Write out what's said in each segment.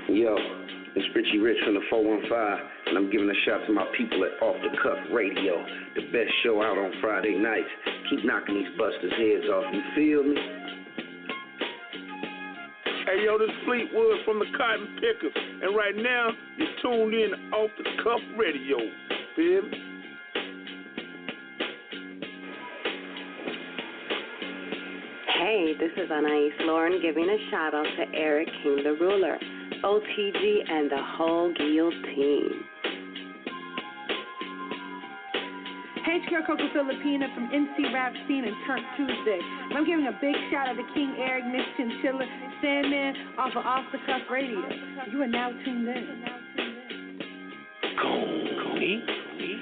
Yo, it's Richie Rich from the 415, and I'm giving a shout to my people at Off the Cuff Radio, the best show out on Friday nights. Keep knocking these busters' heads off, you feel me? Hey, yo, this Fleetwood from the Cotton Pickers, and right now, you're tuned in to Off the Cuff Radio, feel me? Hey, this is Anais Lauren giving a shout out to Eric King the Ruler, OTG, and the whole guillotine. Hey, it's Coco Filipina from NC Rap Scene and Turn Tuesday. And I'm giving a big shout out to King Eric, Miss Chinchilla, Sandman, off the Cuff Radio. You are now tuned in. Coney.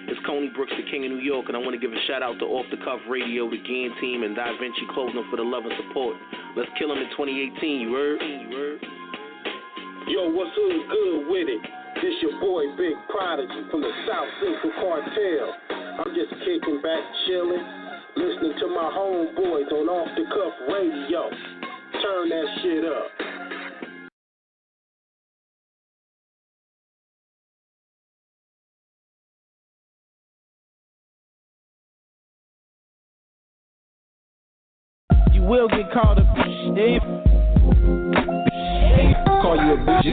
It's Coney Brooks, the King of New York, and I want to give a shout out to Off the Cuff Radio, the Ginn team, and Da Vinci Clothing for the love and support. Let's kill them in 2018, you heard? Yo, what's good with it? This your boy, Big Prodigy from the South Central Cartel. I'm just kicking back, chilling, listening to my homeboys on Off the Cuff Radio. Turn that shit up. You will get called a bitch. Call you a bitch.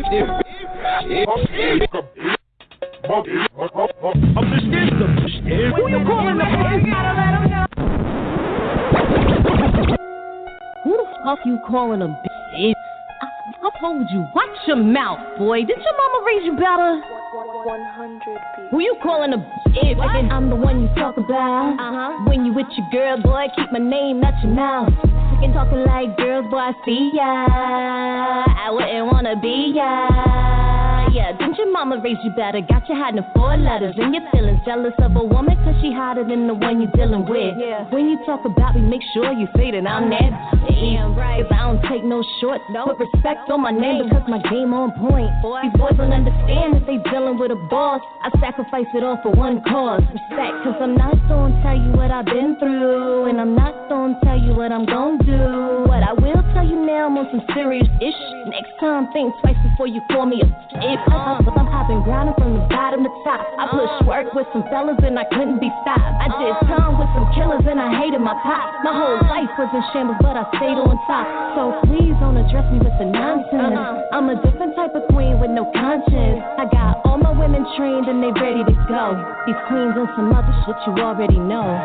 Who you calling the bitch? Who the fuck you calling a bitch? I told you, watch your mouth, boy. Did your mama raise you better? 100 people. Who you calling a bitch? I'm the one you talk about. When you with your girl, boy, keep my name out your mouth. Fucking talking like girls, boy, I see ya. I wouldn't wanna be ya. Yeah, didn't your mama raise you better? Got you hiding 4 letters and you're feeling jealous of a woman cause she hotter than the one you're dealing with. Yeah. When you talk about me, make sure you say that I'm that bitch. Right. Cause I don't take no short. Put respect on my name because my game on point. These boys don't understand that they dealing with a boss. I sacrifice it all for one cause. Respect, cause I'm not gonna tell you what I've been through, and I'm not gonna tell you what I'm gonna do. What I will tell you now, I'm on some serious ish. Next time, think twice before you call me a bitch. I'm hopping grinding from the bottom to top. I push work with some fellas and I couldn't be stopped. I did time with some killers and I hated my pop. My whole life was in shambles, but I stayed on top. So please don't address me with the nonsense. I'm a different type of queen with no conscience. I got all my women trained and they ready to go. These queens on some other shit you already know.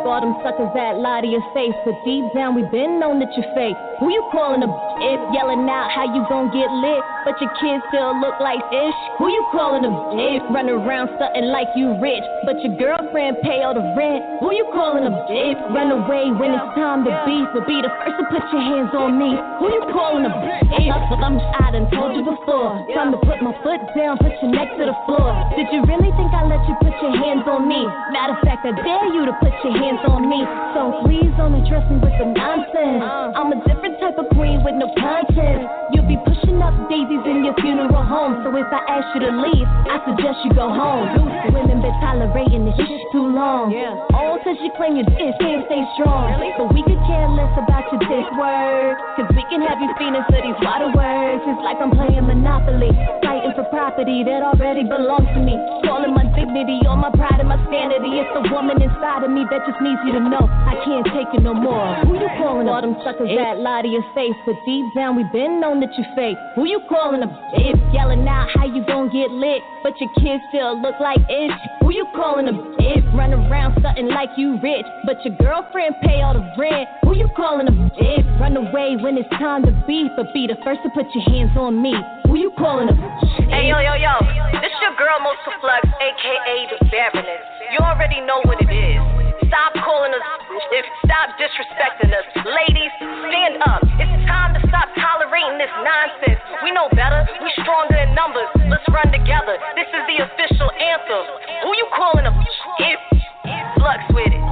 All them suckers that lie to your face, but deep down we been known that you fake. Who you calling a bitch? Yelling out how you gon' get lit, but your kids still look like ish. Who you calling a bitch? Run around stunting like you rich, but your girlfriend pay all the rent. Who you calling a bitch? Run away when it's time to beef, but be the first to put your hands on me. Who you calling a bitch? I done told you before. Time to put my foot down, put your neck to the floor. Did you really think I let you put your hands on me? Matter of fact, I dare you to put your hands on me. So please don't address me with the nonsense. I'm a different type of queen with no conscience. You'll be pushing up daisies in your funeral home. So if I ask you to leave, I suggest you go home. Women been tolerating this shit too long. All cause you claim your dick can't stay strong. But we could care less about your dick word, cause we can have you feeling for these water words. It's like I'm playing Monopoly, fighting for property that already belongs to me. Calling my dignity, all my pride and my sanity. It's the woman inside of me that just needs you to know I can't take it no more. Who you calling all them suckers that lie to your face, but deep down we been known that you fake. Who you calling a bitch? Yelling out how you gon' get lit, but your kids still look like ish. Who you calling a bitch? Run around stunting like you rich, but your girlfriend pay all the rent. Who you calling a bitch? Run away when it's time to beef, but be the first to put your hands on me. Who you calling a bitch? Hey, yo, this your girl Mosca Flux, aka the Baroness. You already know what it is. Stop calling us, stop disrespecting us. Ladies, stand up. It's time to stop tolerating this nonsense. We know better. We stronger in numbers. Let's run together. This is the official anthem. Who you calling a if? Flux with it.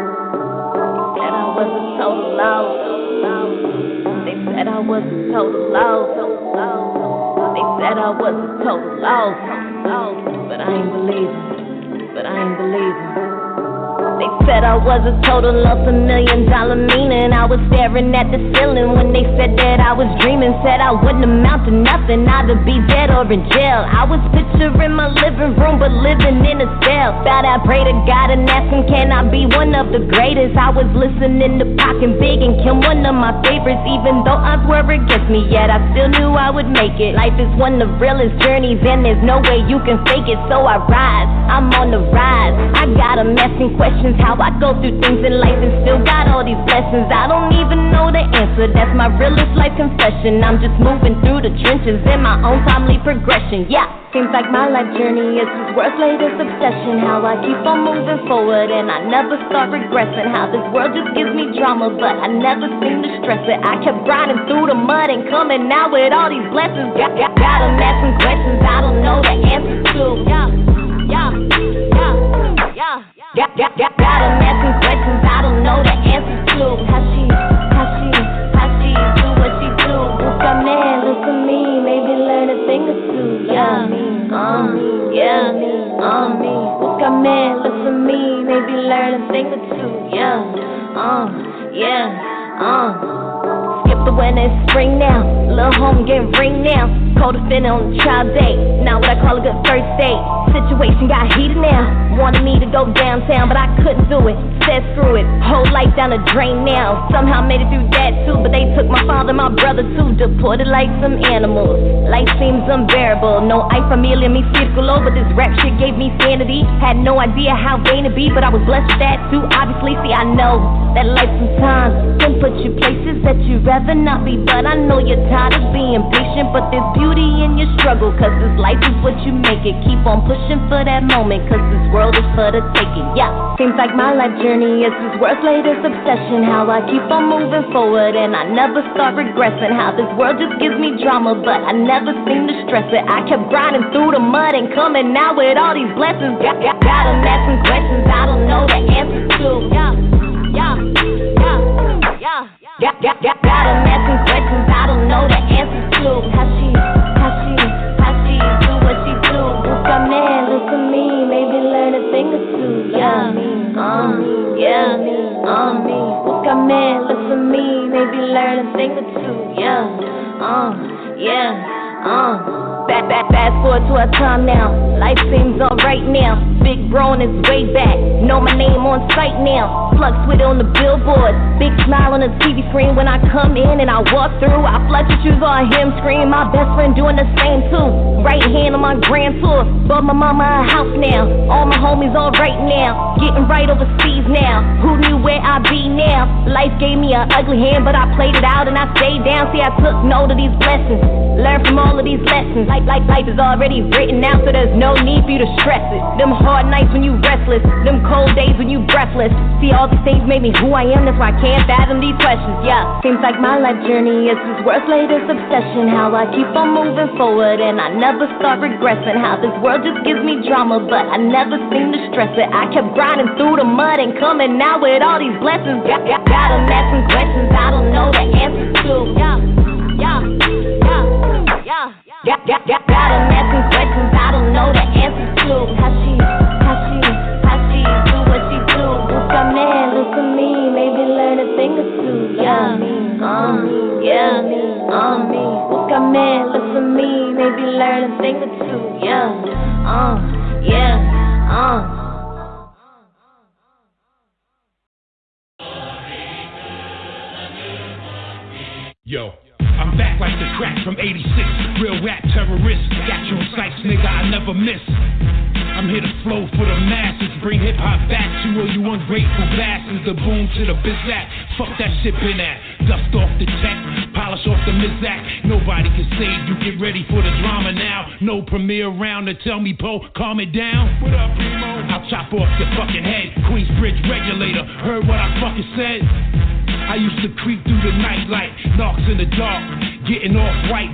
said I was a total loss. They said I was a total loss. They said I was a total loss. But I ain't believing. They said I was a total loss, $1 million meaning. I was staring at the ceiling when they said that I was dreaming. Said I wouldn't amount to nothing, either be dead or in jail. I was picturing my living room, but living in a cell. Thought I pray to God and ask him, can I be one of the greatest? I was listening to Pac and Big and Kim, one of my favorites. Even though odds were against me, yet I still knew I would make it. Life is one of the realest journeys, and there's no way you can fake it. So I rise, I'm on the rise. I got 'em asking questions, how I go through things in life and still got all these lessons. I don't even know the answer, that's my realest life confession. I'm just moving through the trenches in my own timely progression. Yeah, seems like my life journey is this world's latest obsession. How I keep on moving forward and I never start regressing. How this world just gives me drama, but I never seem to stress it. I kept grinding through the mud and coming out with all these blessings. Got 'em asking questions I don't know the answer to. Got 'em asking questions I don't know the answer to. How she do what she do. Busca man, listen to me, maybe learn a thing or two. Busca man, listen to me, maybe learn a thing or two. Skip the winter, it's spring now. Little home getting ring now. Co-defendant on the trial date. Now what I call a good first date. Situation got heated now. Wanted me to go downtown, but I couldn't do it. Said screw it, whole life down the drain now. Somehow made it through that too, but they took my father, my brother too. Deported like some animals. Life seems unbearable. No hay familia, me circulo, but this rap shit gave me sanity. Had no idea how vain it be, but I was blessed with that too. Obviously, see, I know that life sometimes can put you places that you'd rather not be. But I know you're tired of being patient, but there's beauty in your struggle, cause this life is what you make it. Keep on pushing for that moment, cause this world is for the taking. Yeah, seems like my life journey is this world's latest obsession. How I keep on moving forward and I never start regressing. How this world just gives me drama, but I never seem to stress it. I kept grinding through the mud and coming out with all these blessings. Got 'em asking questions I don't know the answer to. Got 'em asking questions I don't know the answer to. How she do what she do. Busca man, listen to me, maybe learn a thing or two. Busca man, listen to me, maybe learn a thing or two. Fast forward to our time now. Life seems alright now. Big bro on his way back. Know my name on sight now. Flux with it on the billboard. Big smile on the TV screen when I come in and I walk through. I flush the shoes on him, scream. My best friend doing the same too. Right hand on my grand tour. Bought my mama a house now. All my homies alright now. Getting right overseas now. Who knew where I'd be now? Life gave me an ugly hand, but I played it out and I stayed down. See, I took note of these blessings. Learn from all of these lessons. Life is already written out, so there's no need for you to stress it. Them hard nights when you restless, them cold days when you breathless. See, all these things made me who I am, that's why I can't fathom these questions. Yeah, seems like my life journey is this world's latest obsession. How I keep on moving forward and I never start regressing. How this world just gives me drama, but I never seem to stress it. I kept grinding through the mud and coming out with all these blessings. Got 'em asking questions I don't know the answer to. Got 'em asking questions I don't know the answer to. How she do what she do. Busca man, listen to me, maybe learn a thing or two. Busca man, listen to me, maybe learn a thing or two. Yo, I'm back like the crack from 86. Real rap terrorist. Got you in sights, nigga, I never miss. I'm here to flow for the masses. Bring hip-hop back to all you ungrateful bastards. The boom to the bizac. Fuck that shit been at. Dust off the tech, polish off the Mizak. Nobody can save you, get ready for the drama now. No premiere round to tell me, Po, calm it down. What up, Primo? I'll chop off your fucking head. Queensbridge regulator, heard what I fucking said? I used to creep through the nightlight, knocks in the dark, getting off right.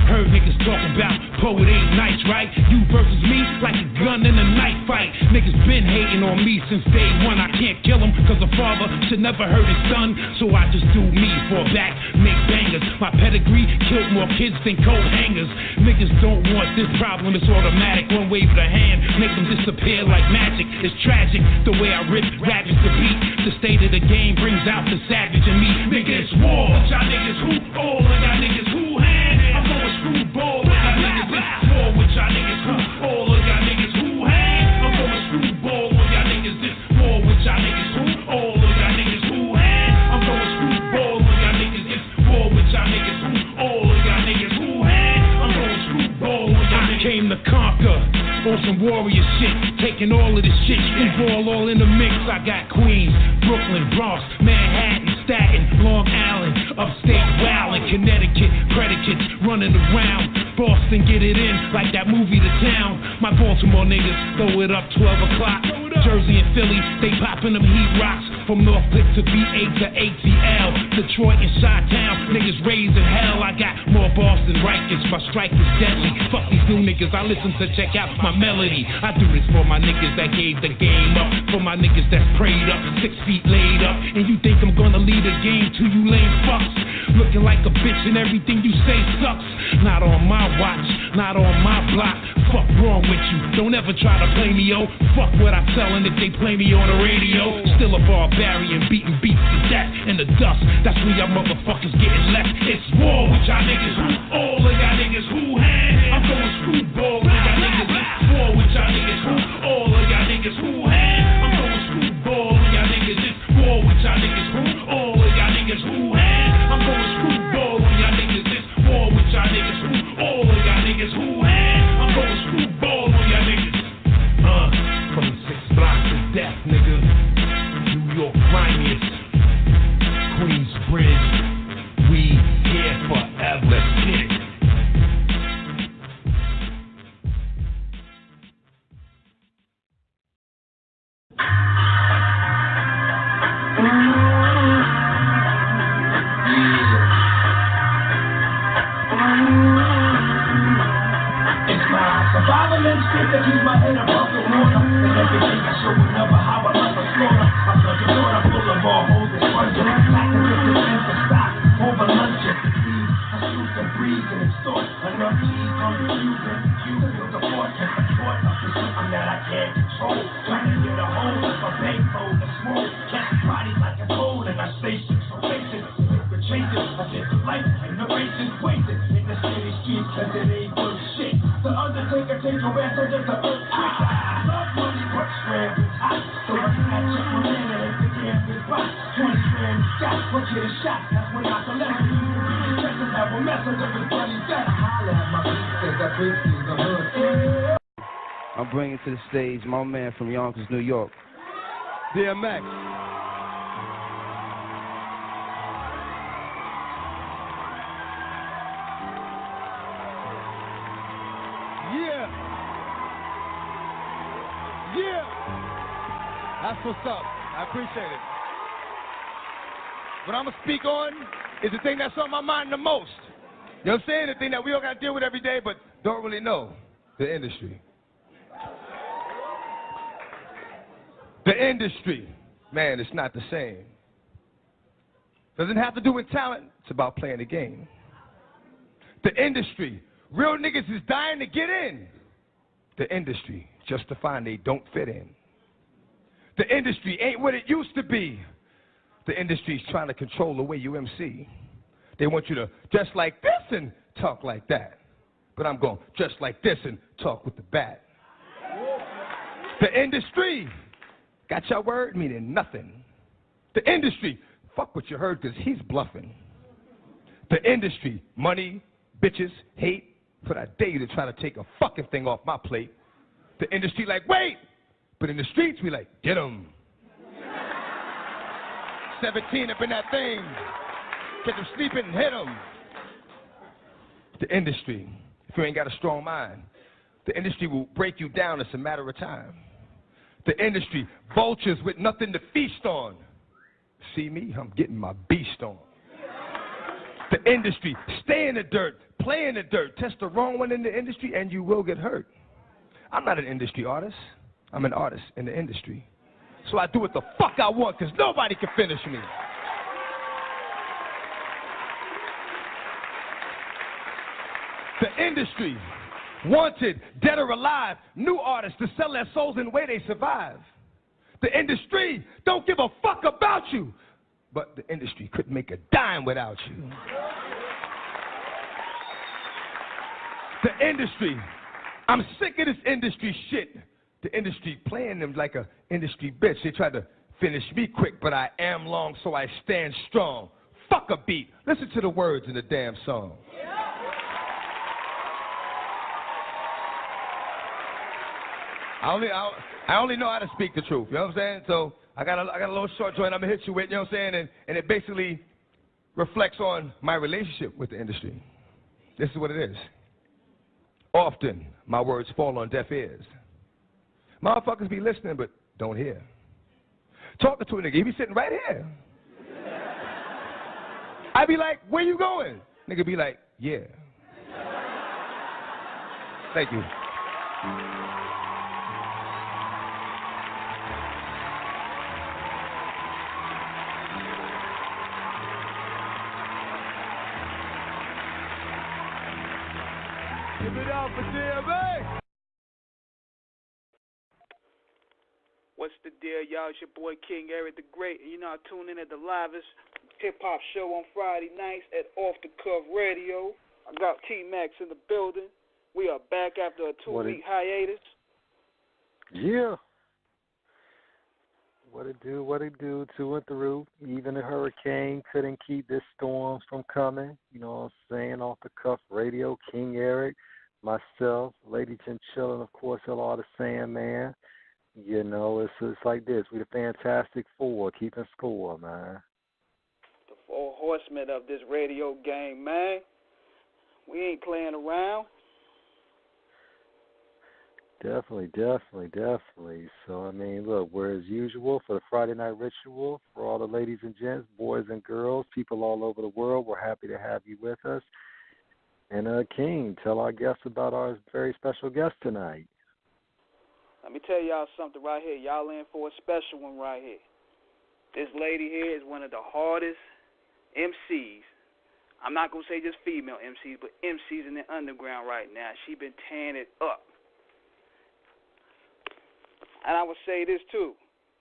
Heard niggas talking about poet ain't nice, right? You versus me like a gun in a knife fight. Niggas been hating on me since day one. I can't kill him cause a father should never hurt his son. So I just do me, fall back, make bangers. My pedigree killed more kids than coat hangers. Niggas don't want this problem, it's automatic. One wave of the hand, make them disappear like magic. It's tragic the way I rip, ravage the beat. The state of the game brings out the savage in me. Nigga, it's war. Y'all niggas who all of y'all niggas who hand. I'm going screwball with y'all niggas. It's war with y'all niggas who all of y'all niggas who hand. I'm going screwball with y'all niggas. It's war with y'all niggas who all of y'all niggas who hand. I'm going screwball with y'all niggas. It's war with y'all niggas who all of y'all niggas who hand. I'm going screwball with y'all niggas. I came to conquer on some warrior shit, taking all of this shit, screwball all in the mix. I got Queens, Brooklyn, Bronx, Manhattan, Staten, Long Island, upstate, Wildin', Connecticut, predicates running around. Boston, get it in like that movie The Town. My Baltimore niggas throw it up 12 o'clock. Jersey and Philly, they popping them heat rocks. From North Click to B8 to ATL, Detroit and Chi-Town, niggas raising hell. I got more bars than Rikers, my strike is deadly. Fuck these new niggas, I listen to check out my melody. I do this for my niggas that gave the game up, for my niggas that's prayed up, 6 feet laid up. And you think I'm gonna lead a game to you lame fucks? Looking like a bitch and everything you say sucks. Not on my watch, not on my block. Fuck wrong with you, don't ever try to play me, yo. Fuck what I tell, and if they play me on the radio, still a barbarian, beating beats to death in the dust. That's where y'all motherfuckers getting left. It's war with y'all niggas who all of y'all niggas who hand. I'm going screwball with y'all niggas. It's war with y'all niggas who all of y'all niggas who hand. I'm going screwball with y'all niggas. It's war with y'all niggas who all of y'all niggas who hand. I'm going screwball with y'all niggas. It's war with y'all niggas who all of y'all niggas who hand. I'm going screwball with y'all niggas. From the 6 blocks of death, nigga. New York grimiest, Queensbridge, we here forever. Let's get it. It's my survival instinct that keeps my head above the water. And everything I show will never how I like a slaughter. I'm such a daughter full of all holes and sponges. Like a different sense of stock over lunches. I shoot and breathe and extort. Enough cheese on the fusion. You feel the force and support of the something that I can't control. Trying to get a hold of my bankroll and smoke. Catch bodies like a cold and I station. So patient, the changes. I get the life and the racing wasted. In the city streets cause it ain't worth shit. The Undertaker take your ass under the earth. I love money, but strand is hot. So I can check my man and if the camp is rock. 20 grand is got, but get a shot. That's when I collect it. You can have a message of his bloody death. I holler at my beats as I break through the hood. I'm bringing to the stage my man from Yonkers, New York, DMX. Yeah, that's what's up. I appreciate it. What I'm going to speak on is the thing that's on my mind the most. You know what I'm saying? The thing that we all got to deal with every day, but don't really know. The industry. The industry. Man, it's not the same. Doesn't have to do with talent. It's about playing the game. The industry. Real niggas is dying to get in. The industry. Just to find they don't fit in. The industry ain't what it used to be. The industry's trying to control the way you MC. They want you to dress like this and talk like that. But I'm going dress like this and talk with the bat. The industry got your word meaning nothing. The industry, fuck what you heard because he's bluffing. The industry, money, bitches, hate, but I dare you to try to take a fucking thing off my plate. The industry like, wait! But in the streets, we like, get 'em. 17 up in that thing. Catch them sleeping and hit 'em. The industry, if you ain't got a strong mind, the industry will break you down. It's a matter of time. The industry, vultures with nothing to feast on. See me? I'm getting my beast on. The The industry. Stay in the dirt. Play in the dirt. Test the wrong one in the industry and you will get hurt. I'm not an industry artist. I'm an artist in the industry. So I do what the fuck I want because nobody can finish me. The industry. Wanted, dead or alive, new artists to sell their souls in the way they survive. The industry don't give a fuck about you, but the industry couldn't make a dime without you. The industry, I'm sick of this industry shit. The industry playing them like a industry bitch. They try to finish me quick, but I am long, so I stand strong. Fuck a beat. Listen to the words in the damn song. I only know how to speak the truth, you know what I'm saying? So I got a little short joint I'm gonna hit you with, you know what I'm saying? And it basically reflects on my relationship with the industry. This is what it is. Often my words fall on deaf ears. Motherfuckers be listening but don't hear. Talking to a nigga, he be sitting right here. I be like, where you going? Nigga be like, yeah. Thank you. Give it up for DMA. What's the deal, y'all? It's your boy King Eric the Great, and you're now tuning in at the livest hip-hop show on Friday nights at Off the Cuff Radio. I got Tmax in the building. We are back after a 2-week hiatus. Yeah. What it do, to and through. Even a hurricane couldn't keep this storm from coming. You know what I'm saying? Off the Cuff Radio, King Eric, myself, Lady Chinchilla, and of course, LR the Sandman. You know, it's like this. We the Fantastic Four, keeping score, man. The four horsemen of this radio game, man. We ain't playing around. Definitely. So, I mean, look, we're as usual for the Friday Night Ritual. For all the ladies and gents, boys and girls, people all over the world, we're happy to have you with us. And, King, tell our guests about our very special guest tonight. Let me tell y'all something right here. Y'all in for a special one right here. This lady here is one of the hardest MCs. I'm not going to say just female MCs, but MCs in the underground right now. She been tearing it up. And I would say this, too.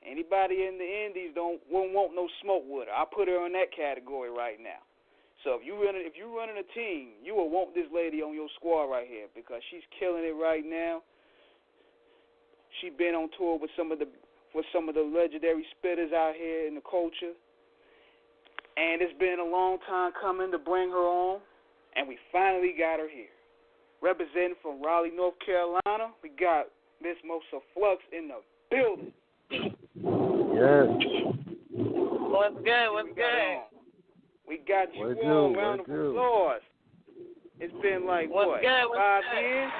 Anybody in the Indies won't want no smoke with her. I put her in that category right now. So if you're running a team, you will want this lady on your squad right here because she's killing it right now. She been on tour with some of the legendary spitters out here in the culture, and it's been a long time coming to bring her on, and we finally got her here. Representing from Raleigh, North Carolina, we got Miss Mosca Flux in the building. Yes. What's good? We got you on. Round of applause. It's been like, what, 5 years?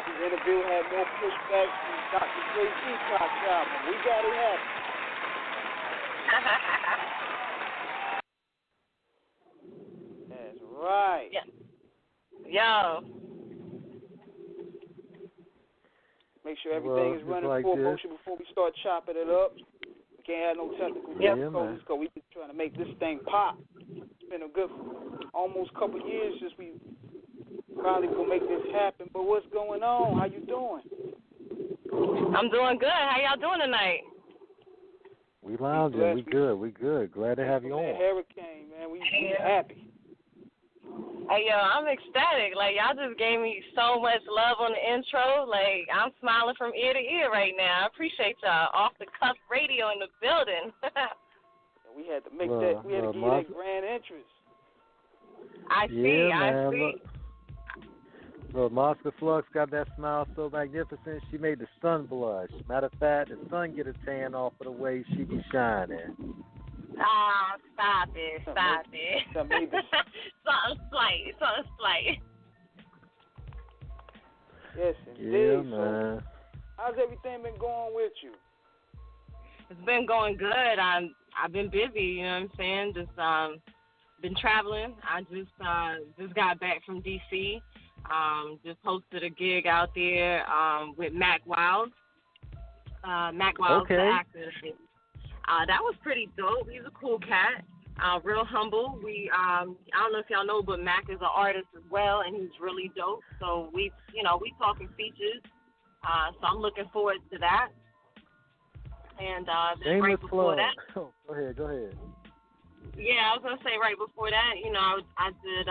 This interview had more pushback than Dr. Dre Peacock's album. We got it happen. That's right. Yo. Make sure everything is running full motion before we start chopping it up. We can't have no technical difficulties because we just trying to make this thing pop. It's been a good almost couple years since we probably gonna make this happen. But what's going on? How you doing? I'm doing good. How y'all doing tonight? We lounging. We good. Glad to have you on. Hurricane, man. We happy. Hey, yo, I'm ecstatic. Like, y'all just gave me so much love on the intro. Like, I'm smiling from ear to ear right now. I appreciate y'all. Off the Cuff Radio in the building. We had to make that. We had to give you that grand entrance. I see. Look, Mosca Flux got that smile so magnificent, she made the sun blush. Matter of fact, the sun get a tan off of the way she be shining. Oh, stop it. Something slight. Yes, indeed. Yeah, man. So, how's everything been going with you? It's been going good. I've been busy, you know what I'm saying? Just been traveling. I just got back from DC. Just hosted a gig out there with Mac Wild. Mac Wild, the actor. That was pretty dope. He's a cool cat. Real humble. I don't know if y'all know, but Mac is an artist as well, and he's really dope. So we talking features. So I'm looking forward to that. And then right before that, go ahead. Yeah, I was gonna say right before that, I did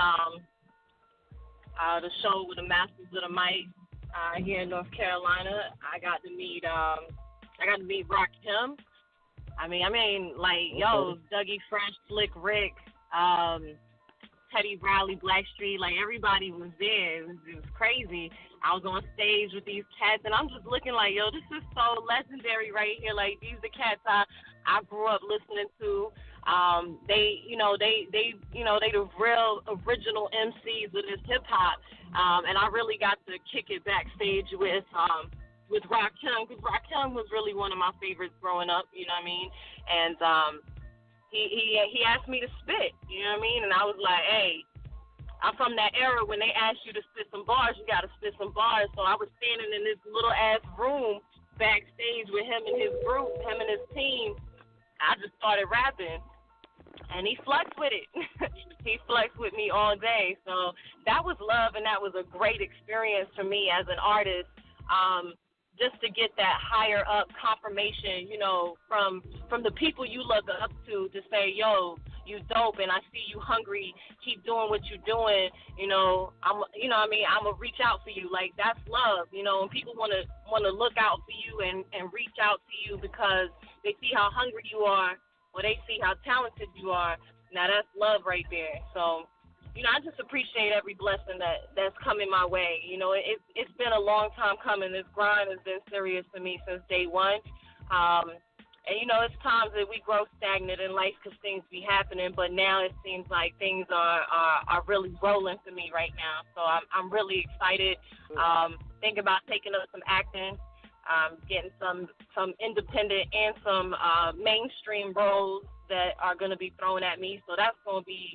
the show with the Masters of the Mic here in North Carolina. I got to meet Rakim. I mean, like, yo, Dougie Fresh, Slick Rick, Teddy Riley, Blackstreet, like, everybody was there. It was crazy. I was on stage with these cats, and I'm just looking like, yo, this is so legendary right here. Like, these are the cats I grew up listening to. They the real original MCs of this hip hop. And I really got to kick it backstage with Rakim, because Rakim was really one of my favorites growing up, you know what I mean? And he asked me to spit, you know what I mean? And I was like, hey, I'm from that era when they asked you to spit some bars, you got to spit some bars. So I was standing in this little ass room backstage with him and his group, him and his team. I just started rapping, and he flexed with it. He flexed with me all day. So that was love, and that was a great experience for me as an artist. Just to get that higher up confirmation, from the people you look up to say, yo, you dope, and I see you hungry, keep doing what you're doing, I'm gonna reach out for you. Like, that's love, and people wanna look out for you and reach out to you because they see how hungry you are, or they see how talented you are. Now that's love right there. So, I just appreciate every blessing that's coming my way. It's been a long time coming. This grind has been serious for me since day one. And, it's times that we grow stagnant in life because things be happening, but now it seems like things are really rolling for me right now. So I'm really excited. Thinking about taking up some acting, getting some independent and some mainstream roles that are going to be thrown at me. So that's going to be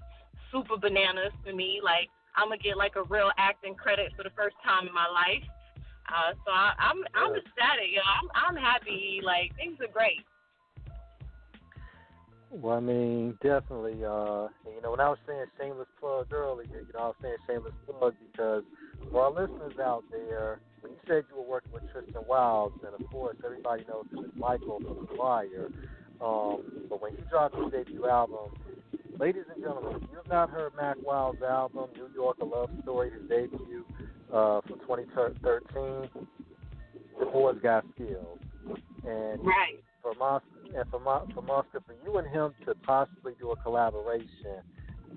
super bananas for me. Like, I'm gonna get like a real acting credit for the first time in my life. So I'm ecstatic, yo. I'm happy. Like, things are great. Well, I mean, definitely. When I was saying shameless plug earlier, I was saying shameless plug because for our listeners out there, when you said you were working with Tristan Wilds, and of course everybody knows him as Michael from The Wire. But when he dropped his debut album, ladies and gentlemen, if you've not heard Mac Wild's album, New York, A Love Story, his debut from 2013, the boy's got skills. And right. For Mosca, for you and him to possibly do a collaboration,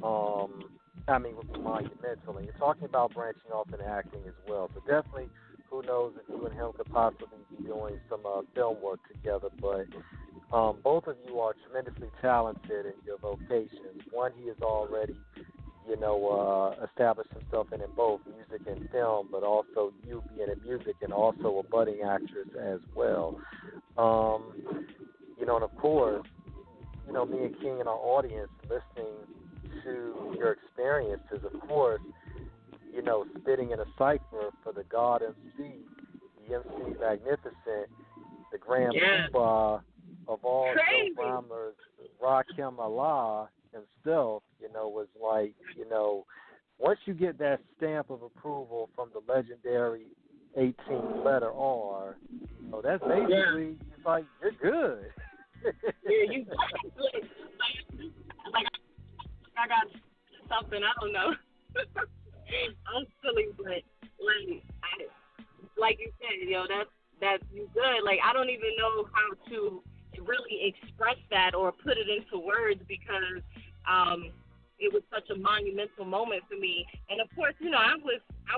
would be monumental. And you're talking about branching off into acting as well. So definitely, who knows if you and him could possibly be doing some film work together. But both of you are tremendously talented in your vocations. One, he has already, established himself in both music and film, but also you being in music and also a budding actress as well. And of course, me and King and our audience listening to your experiences, of course, spitting in a cipher for the God MC, the MC Magnificent, the Grand Poobah of all rhymers, Rakim Allah himself, was like, once you get that stamp of approval from the legendary 18 letter R, that's basically, it's like, you're good. Yeah, you good. Like, I got something, I don't know. I'm silly, but like you said, that's you good. Like, I don't even know how to really express that or put it into words because it was such a monumental moment for me. And of course, I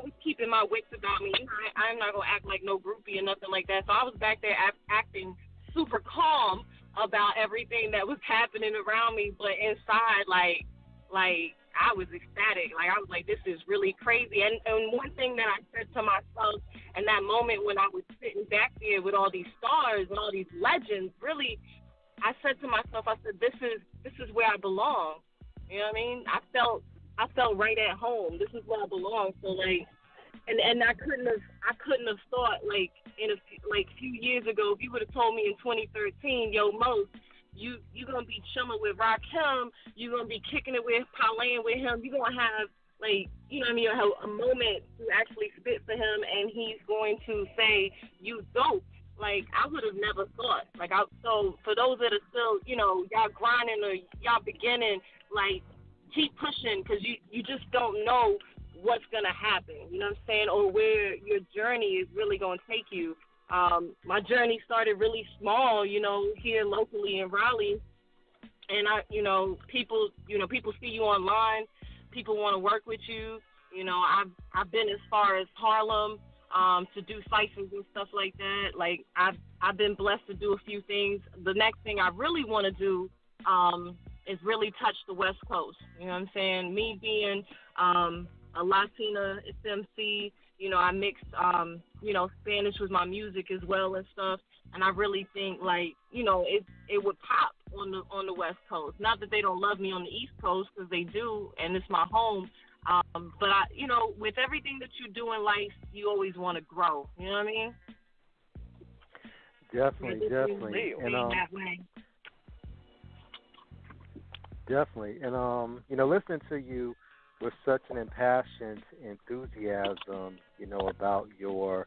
was keeping my wits about me. I'm not gonna act like no groupie or nothing like that. So I was back there acting super calm about everything that was happening around me, but inside, like I was ecstatic. Like, I was like, this is really crazy. And one thing that I said to myself And that moment when I was sitting back there with all these stars and all these legends, really, I said to myself, I said, this is where I belong. You know what I mean? I felt right at home. This is where I belong. So like, and I couldn't have thought like in a few years ago, if you would have told me in 2013, yo, Mo, you gonna be chilling with Rakim, you gonna be kicking it with, parlaying with him, you gonna have like, you know what I mean, a moment to actually spit for him, and he's going to say you dope. Like, I would have never thought. Like, so for those that are still, you know, y'all grinding or y'all beginning, like, keep pushing, because you just don't know what's going to happen, you know what I'm saying, or where your journey is really going to take you. My journey started really small, you know, here locally in Raleigh, and people see you online, people want to work with you. You know, I've been as far as Harlem, to do ciphers and stuff like that. Like, I've been blessed to do a few things. The next thing I really want to do is really touch the West Coast. You know what I'm saying? Me being a Latina femcee, you know, I mixed, Spanish with my music as well and stuff. And I really think, like, you know, it would pop on the West Coast. Not that they don't love me on the East Coast, because they do, and it's my home. But with everything that you do in life, you always want to grow. You know what I mean? Definitely. Definitely. And listening to you with such an impassioned enthusiasm, you know, about your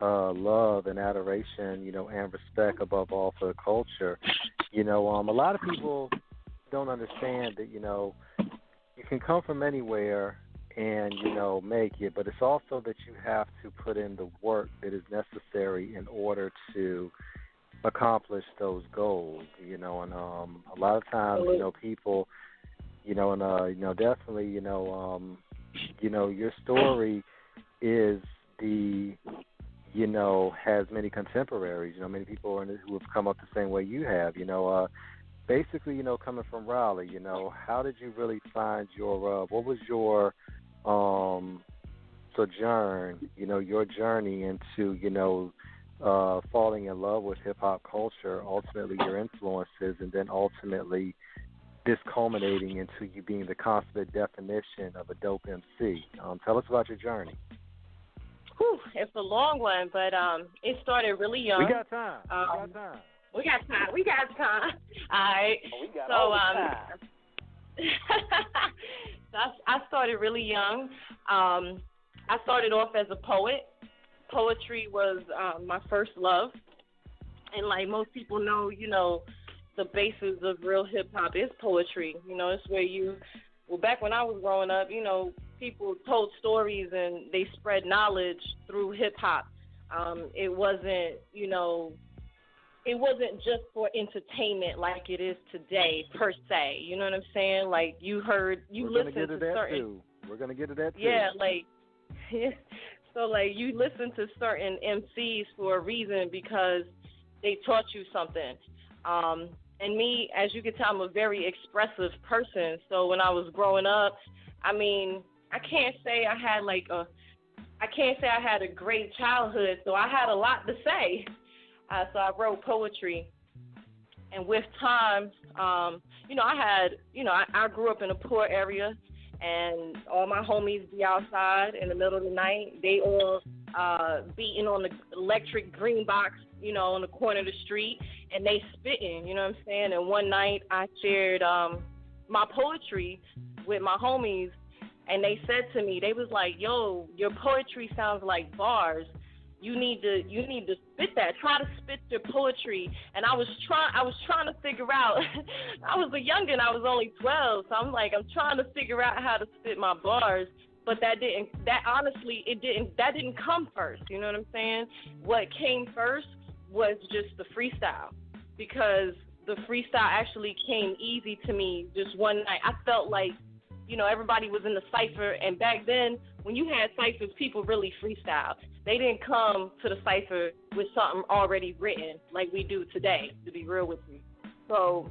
love and adoration, you know, and respect above all for the culture. You know, a lot of people don't understand that, you know, you can come from anywhere and, you know, make it, but it's also that you have to put in the work that is necessary in order to accomplish those goals, you know, and a lot of times, you know, people, you know, and, you know, definitely, you know, your story is you know, has many contemporaries, you know, many people who have come up the same way you have, you know, basically, you know, coming from Raleigh, you know, how did you really find your, what was your sojourn, you know, your journey into, you know, falling in love with hip-hop culture, ultimately your influences, and then ultimately this culminating into you being the consummate definition of a dope MC. Tell us about your journey. Whew, it's a long one, but it started really young. We got time. We got time. All right. We got all the time. So I started really young. I started off as a poet. Poetry was my first love. And like most people know, you know, the basis of real hip-hop is poetry. You know, it's where back when I was growing up, you know, people told stories and they spread knowledge through hip-hop. It wasn't, you know, it wasn't just for entertainment like it is today, per se. You know what I'm saying? Like, you listen to certain... We're going to get to that, too. Yeah, like, so, like, you listen to certain MCs for a reason because they taught you something. And me, as you can tell, I'm a very expressive person. So when I was growing up, I mean, I can't say I had a great childhood, so I had a lot to say. So I wrote poetry. And with time, you know, I grew up in a poor area, and all my homies be outside in the middle of the night. They all beating on the electric green box, you know, on the corner of the street, and they spitting, you know what I'm saying? And one night I shared my poetry with my homies, and they said to me, they was like, yo, your poetry sounds like bars. You need to spit that. Try to spit your poetry. And I was trying to figure out. I was a youngin'. I was only 12, so I'm trying to figure out how to spit my bars. But that didn't come first. You know what I'm saying? What came first was just the freestyle, because the freestyle actually came easy to me just one night. I felt like, you know, everybody was in the cipher, and back then, when you had ciphers, people really freestyled. They didn't come to the cipher with something already written like we do today, to be real with you. So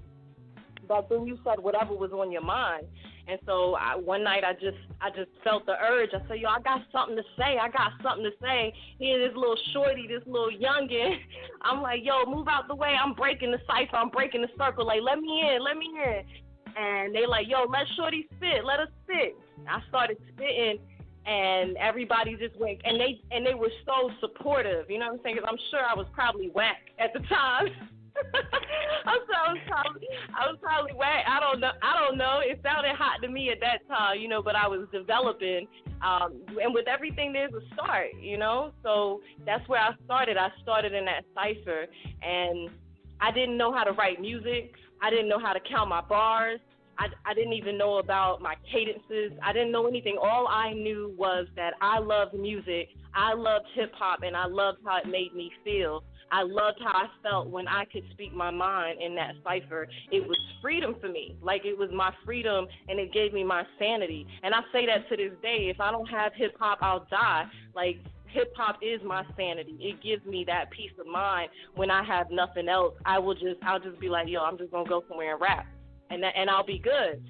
back then you said whatever was on your mind, And so one night I just felt the urge. I said, yo, I got something to say. Here, this little shorty, this little youngin'. I'm like, yo, move out the way. I'm breaking the cipher. I'm breaking the circle. Like, let me in. And they like, yo, let shorty spit. Let her spit. I started spitting, and everybody just went, and they were so supportive. You know what I'm saying? Because I'm sure I was probably whack at the time. I was probably whack. I don't know. It sounded hot to me at that time, you know, but I was developing. And with everything, there's a start, you know. So that's where I started. I started in that cipher, and I didn't know how to write music. I didn't know how to count my bars. I didn't even know about my cadences. I didn't know anything. All I knew was that I loved music. I loved hip-hop, and I loved how it made me feel. I loved how I felt when I could speak my mind in that cipher. It was freedom for me. Like, it was my freedom, and it gave me my sanity. And I say that to this day. If I don't have hip-hop, I'll die. Like, hip-hop is my sanity. It gives me that peace of mind when I have nothing else. I'll just be like, yo, I'm just going to go somewhere and rap, and I'll be good.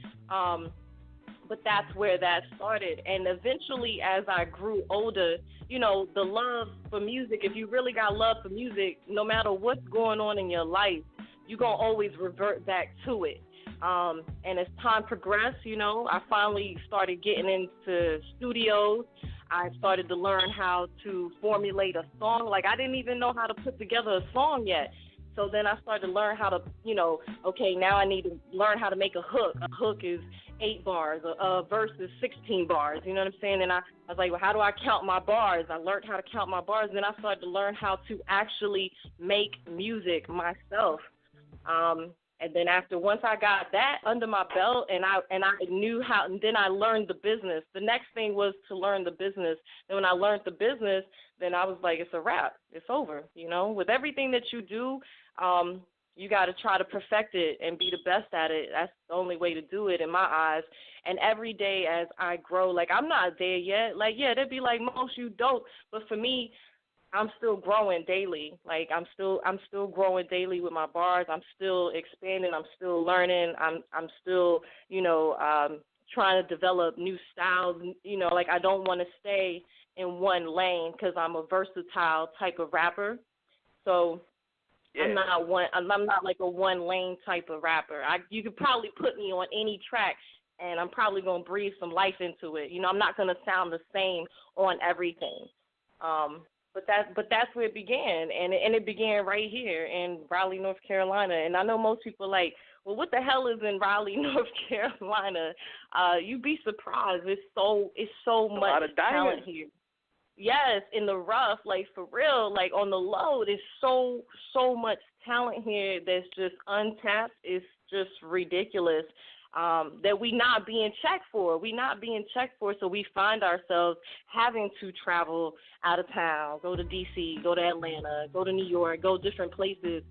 But that's where that started. And eventually, as I grew older, you know, the love for music, if you really got love for music, no matter what's going on in your life, you're going to always revert back to it. And as time progressed, you know, I finally started getting into studios. I started to learn how to formulate a song. Like, I didn't even know how to put together a song yet. So then I started to learn how to, you know, okay, now I need to learn how to make a hook. A hook is 8 bars. A verse is 16 bars. You know what I'm saying? And I was like, well, how do I count my bars? I learned how to count my bars. Then I started to learn how to actually make music myself. And then once I got that under my belt, and I knew how, and then I learned the business. The next thing was to learn the business. And when I learned the business, then I was like, it's a wrap. It's over. You know, with everything that you do, you got to try to perfect it and be the best at it. That's the only way to do it in my eyes. And every day as I grow, like, I'm not there yet. Like, yeah, they'd be like, most you dope. But for me, I'm still growing daily. Like, I'm still growing daily with my bars. I'm still expanding. I'm still learning. I'm still, you know, trying to develop new styles. You know, like, I don't want to stay in one lane because I'm a versatile type of rapper. So yeah. I'm not like a one lane type of rapper. You could probably put me on any track, and I'm probably gonna breathe some life into it. You know, I'm not gonna sound the same on everything. But that's where it began, and it began right here in Raleigh, North Carolina. And I know most people are like, well, what the hell is in Raleigh, North Carolina? You'd be surprised. It's so much talent here. Yes, in the rough, like, for real, like, on the low, there's so much talent here that's just untapped. It's just ridiculous. That we not being checked for. So we find ourselves having to travel out of town, go to D.C., go to Atlanta, go to New York, go different places,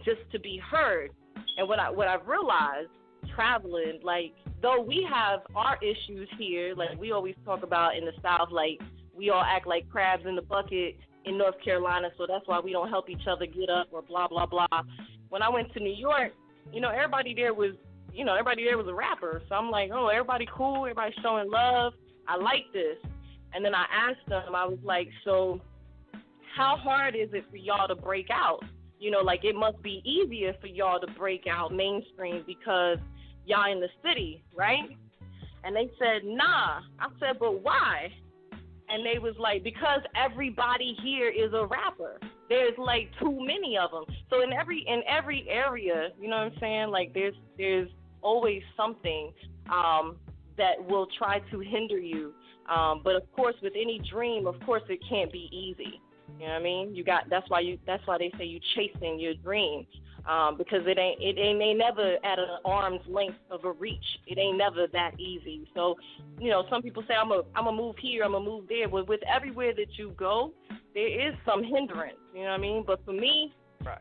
just to be heard. And what I've realized traveling, like, though we have our issues here, like we always talk about in the South, like, we all act like crabs in the bucket in North Carolina, so that's why we don't help each other get up or blah, blah, blah. When I went to New York, you know, everybody there was a rapper. So I'm like, oh, everybody cool, everybody showing love. I like this. And then I asked them, I was like, so how hard is it for y'all to break out? You know, like, it must be easier for y'all to break out mainstream because y'all in the city, right? And they said, nah. I said, but why? And they was like, because everybody here is a rapper. There's like too many of them. So in every area, you know what I'm saying? Like, there's always something that will try to hinder you. But of course, with any dream, of course, it can't be easy. You know what I mean? That's why they say you chasing your dream. Because it ain't never at an arm's length of a reach. It ain't never that easy. So, you know, some people say I'm a move here, I'm a move there. But with everywhere that you go, there is some hindrance. You know what I mean? But for me,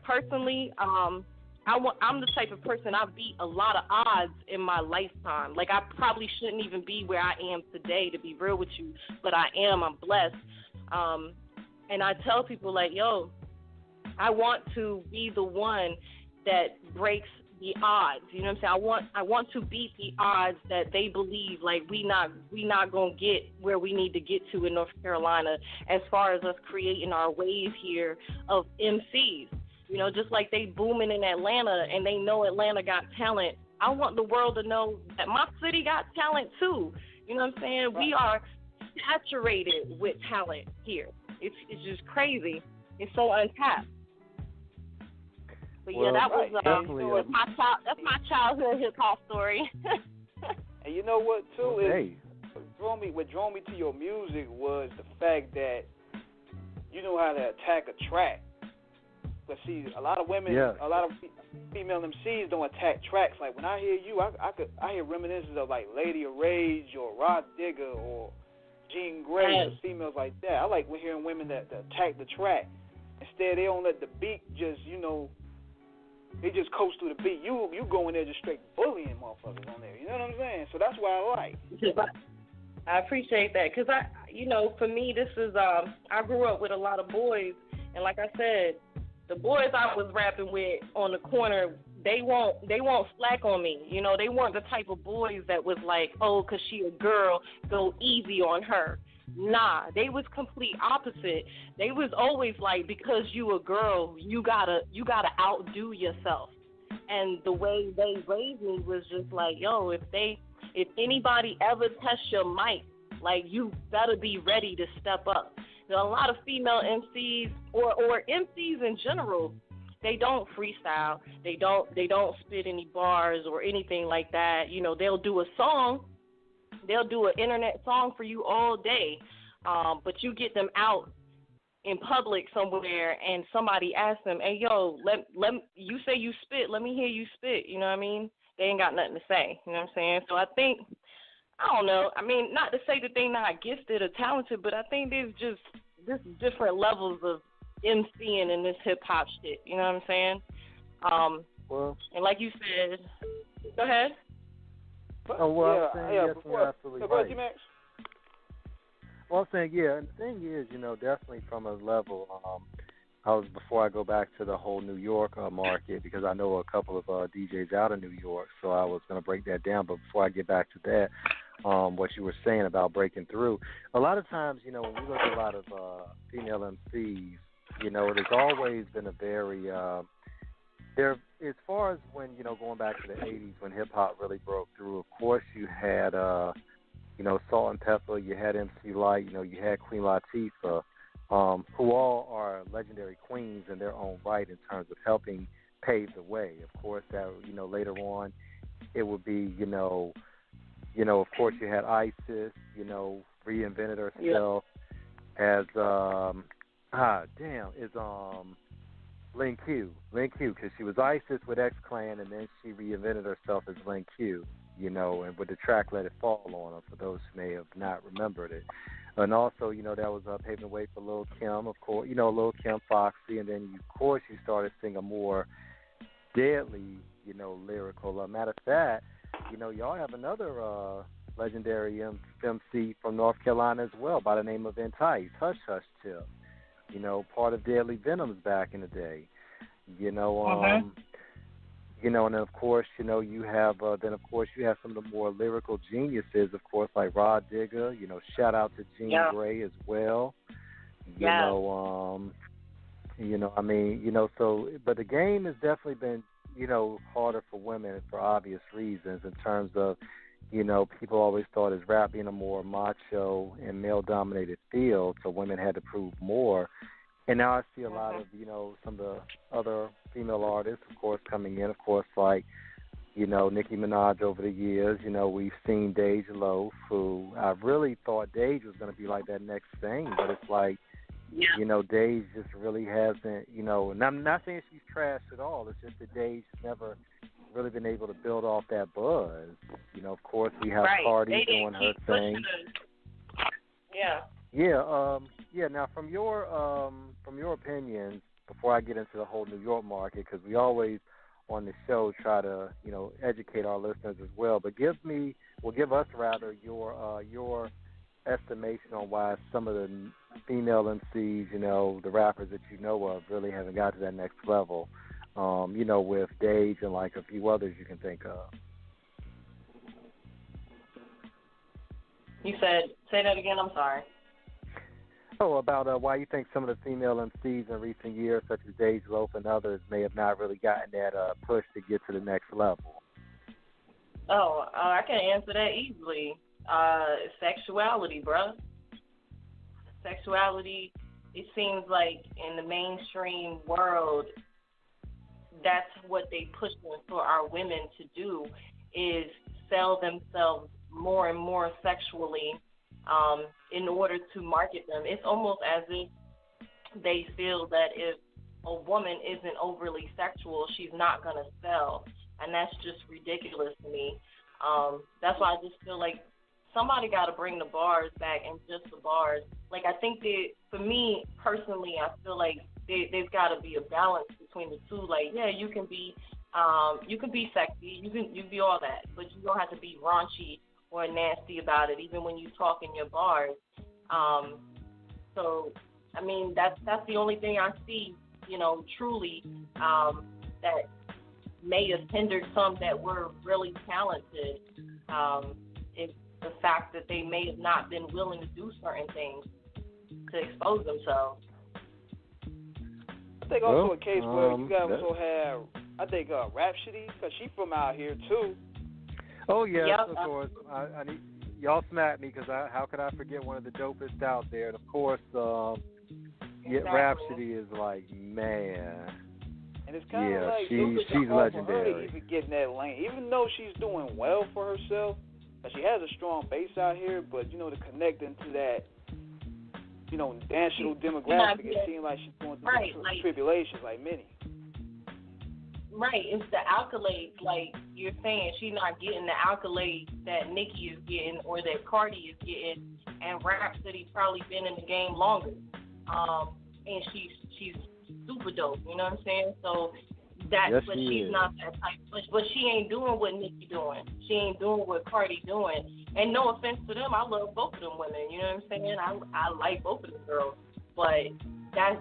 personally, I'm the type of person, I beat a lot of odds in my lifetime. Like, I probably shouldn't even be where I am today, to be real with you. But I am. I'm blessed. And I tell people, like, yo, I want to be the one that breaks the odds. You know what I'm saying? I want to beat the odds that they believe like we not gonna get where we need to get to in North Carolina as far as us creating our wave here of MCs. You know, just like they booming in Atlanta and they know Atlanta got talent. I want the world to know that my city got talent too. You know what I'm saying? We are saturated with talent here. It's just crazy. It's so untapped. But yeah, that was that's my childhood hip hop story. And you know what too is what drew me to your music was the fact that you know how to attack a track. But see, a lot of women, a lot of female MCs don't attack tracks. Like when I hear you, I hear reminiscences of like Lady of Rage or Rod Digger or Jean Grey or females like that. I like hearing women that attack the track. Instead, they don't let the beat just, they just coast through the beat. You go in there just straight bullying motherfuckers on there. You know what I'm saying? So that's why I like. I appreciate that because for me, this is I grew up with a lot of boys, and like I said, the boys I was rapping with on the corner, they won't slack on me. You know, they weren't the type of boys that was like, oh, because she a girl, go easy on her. Nah, they was complete opposite. They was always like, because you a girl, you gotta outdo yourself. And the way they raised me was just like, yo, if anybody ever tests your mic, like you better be ready to step up. There are a lot of female MCs or MCs in general. They don't freestyle. They don't spit any bars or anything like that. You know, they'll do a song. They'll do an internet song for you all day, but you get them out in public somewhere and somebody asks them, hey, yo, let you say you spit, let me hear you spit, you know what I mean? They ain't got nothing to say, you know what I'm saying? So I think, I don't know, I mean, not to say that they not gifted or talented, but I think there's just different levels of MCing in this hip-hop shit, you know what I'm saying? And like you said, go ahead. I'm saying, yes, you're absolutely right. Tmax. Well, I'm saying, yeah, and the thing is, definitely from a level, before I go back to the whole New York market, because I know a couple of DJs out of New York, so I was going to break that down, but before I get back to that, what you were saying about breaking through, a lot of times, when we look at a lot of female MCs, there's always been a very, as far as when, going back to the 80s when hip-hop really broke through, of course you had, Salt and Pepper, you had MC Light, you had Queen Latifah, who all are legendary queens in their own right in terms of helping pave the way. Of course, that, later on it would be, of course you had Isis, reinvented herself as, Lin Q, because she was Isis with X-Clan, and then she reinvented herself as Lin Q, and with the track Let It Fall on her, for those who may have not remembered it. And also, that was paving the way for Lil' Kim, of course, Lil' Kim, Foxy, and then, of course, you started singing more deadly, lyrical. Matter of fact, y'all have another legendary MC from North Carolina as well by the name of Entice, Hush Hush Tip. Part of Deadly Venoms back in the day. And then of course, you have some of the more lyrical geniuses, of course, like Rod Digger. Shout out to Jean Grey as well. But the game has definitely been, harder for women for obvious reasons in terms of, people always thought as rap being a more macho and male-dominated field, so women had to prove more. And now I see a lot of, some of the other female artists, of course, coming in, of course, like, Nicki Minaj over the years. We've seen Dej Loaf, who I really thought Dej was going to be like that next thing, but it's like, Dej just really hasn't, and I'm not saying she's trash at all. It's just that Dej never really been able to build off that buzz. Of course, we have Cardi doing her thing. Now, from your opinions, before I get into the whole New York market, because we always on the show try to educate our listeners as well. But give us your estimation on why some of the female MCs, the rappers that you know of, really haven't got to that next level. with Dage and like a few others you can think of. You said, say that again, I'm sorry. Oh, about why you think some of the female MCs in recent years, such as Dage Loaf and others, may have not really gotten that push to get to the next level. Oh, I can answer that easily. Sexuality, bruh. Sexuality, it seems like in the mainstream world, that's what they push for our women to do, is sell themselves more and more sexually in order to market them. It's almost as if they feel that if a woman isn't overly sexual, she's not going to sell. And that's just ridiculous to me. That's why I just feel like somebody got to bring the bars back and just the bars. Like, I think that, for me personally, I feel like there's got to be a balance between the two. Like, yeah, you can be sexy, you can be all that, but you don't have to be raunchy or nasty about it, even when you talk in your bars. So, I mean, that's the only thing I see, truly that may have hindered some that were really talented. It's the fact that they may have not been willing to do certain things to expose themselves. I think also a case where you guys also have, I think, Rhapsody, because she's from out here, too. Oh, yes, yep. Of course. I need, y'all smacked me because how could I forget one of the dopest out there? And, of course, Rhapsody is like, man. And it's kind of like she's legendary. Her to even get in that lane, even though she's doing well for herself, but she has a strong base out here. But to connect into that, national demographic, it seems like she's going through tribulations, like many. Right, it's the accolades, like you're saying. She's not getting the accolades that Nicki is getting or that Cardi is getting, and Rhapsody probably been in the game longer. And she's super dope, you know what I'm saying? So she's not that type. But she ain't doing what Nicki doing. She ain't doing what Cardi doing. And no offense to them, I love both of them women. You know what I'm saying? I like both of them girls. But that's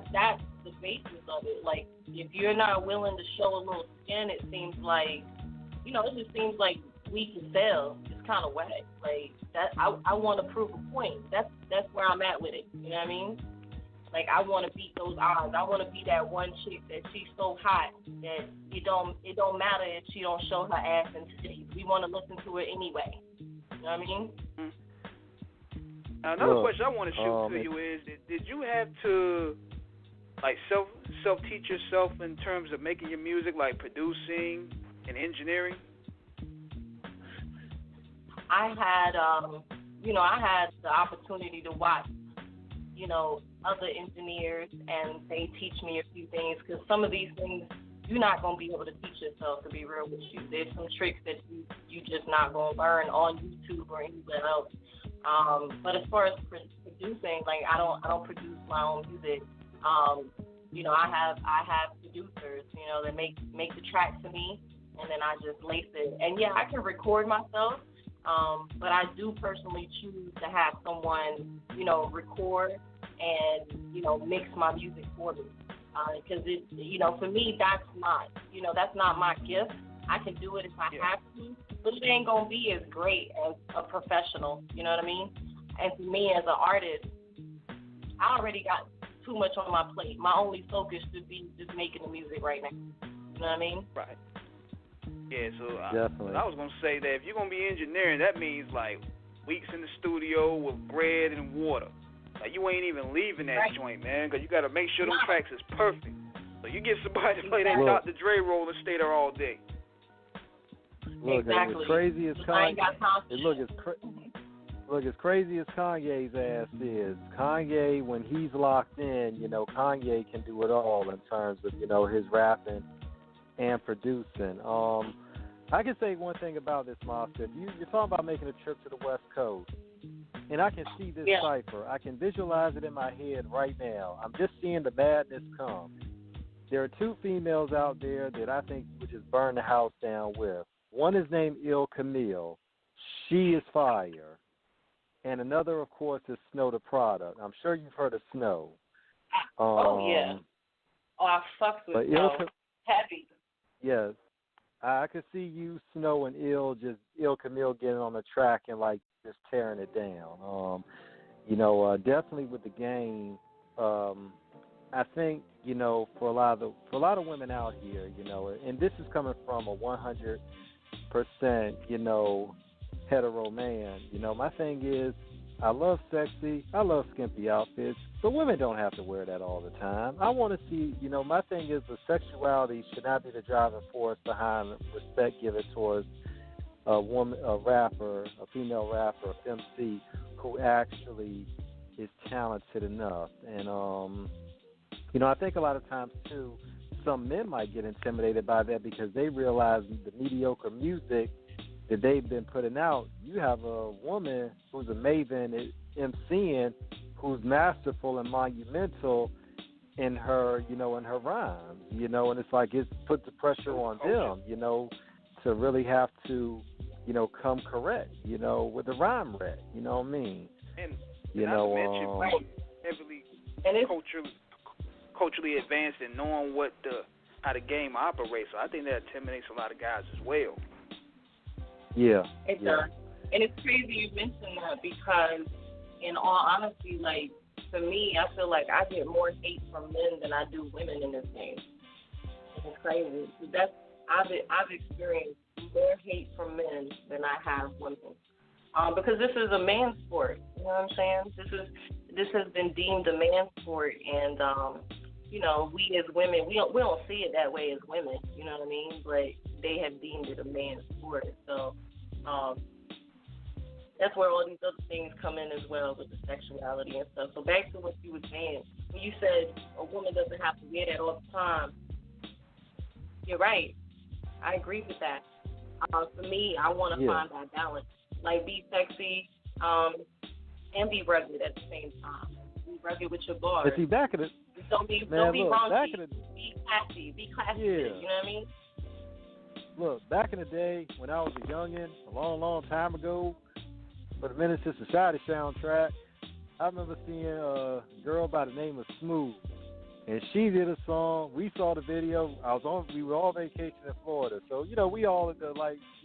the basis of it. Like, if you're not willing to show a little skin, it seems like, it just seems like we can sell. It's kind of whack. Like, that, I want to prove a point. That's where I'm at with it. You know what I mean? Like, I want to beat those odds. I want to be that one chick that she's so hot that it don't matter if she don't show her ass and titties. We want to listen to her anyway. You know what I mean? Now, another question I want to shoot to you is, did you have to, like, self-teach yourself in terms of making your music, like producing and engineering? I had the opportunity to watch, other engineers, and they teach me a few things, because some of these things you're not going to be able to teach yourself, to be real with you. There's some tricks that you just not going to learn on YouTube or anywhere else. But as far as producing, like, I don't produce my own music. I have producers, that make the tracks for me, and then I just lace it. And yeah, I can record myself, but I do personally choose to have someone, record and, mix my music for me. Because for me, that's not my gift. I can do it if I have to, but it ain't gonna be as great as a professional. You know what I mean? And for me as an artist, I already got too much on my plate. My only focus should be just making the music right now. You know what I mean? Right. Yeah, so definitely. I was going to say that if you're going to be engineering, that means like weeks in the studio with bread and water. Like, you ain't even leaving that joint, man, because you got to make sure them tracks is perfect. So you get somebody to play that Dr. Dre role and stay there all day. Look, exactly. As crazy as Kanye, as crazy as Kanye's ass is, Kanye, when he's locked in, Kanye can do it all in terms of, his rapping and producing. I can say one thing about this, Mosca. If you're talking about making a trip to the West Coast, and I can see this cipher. I can visualize it in my head right now. I'm just seeing the madness come. There are two females out there that I think you would just burn the house down with. One is named Il Camille. She is fire. And another, of course, is Snow the Product. I'm sure you've heard of Snow. Oh, yeah. Oh, I fucked with Snow. heavy. Yes. I could see you, Snow, and Ill Camille getting on the track and like just tearing it down. Definitely with the game. I think for a lot of women out here, and this is coming from a 100%, hetero man. My thing is, I love sexy, I love skimpy outfits, but women don't have to wear that all the time. I want to see, my thing is the sexuality should not be the driving force behind respect given towards a woman, a rapper, a female rapper, a femcee who actually is talented enough. And, I think a lot of times, too, some men might get intimidated by that because they realize the mediocre music that they've been putting out. You have a woman who's a maven at MCing, who's masterful and monumental in her, in her rhymes, and it's like it puts the pressure on them, to really have to, come correct, with the rhyme rec, you know what I mean? And not to mention heavily culturally advanced and knowing how the game operates. So I think that intimidates a lot of guys as well. Yeah. It does. And it's crazy you mentioned that because, in all honesty, like, for me, I feel like I get more hate from men than I do women in this game. It's crazy. I've experienced more hate from men than I have women. Because this is a man's sport. You know what I'm saying? This has been deemed a man's sport, and we as women, we don't see it that way as women. You know what I mean? But they have deemed it a man's sport. So that's where all these other things come in as well with the sexuality and stuff. So back to what you were saying, when you said a woman doesn't have to wear that all the time, you're right. I agree with that. For me, I want to find that balance, like be sexy and be rugged at the same time. Be rugged with your bars. But see, back in the don't be raunchy. Be classy. Be classy. Yeah. You know what I mean? Look, back in the day when I was a youngin', a long, long time ago, for the Menace to Society soundtrack, I remember seeing a girl by the name of Smooth, and she did a song. We saw the video. We were all vacationing in Florida, so we all at the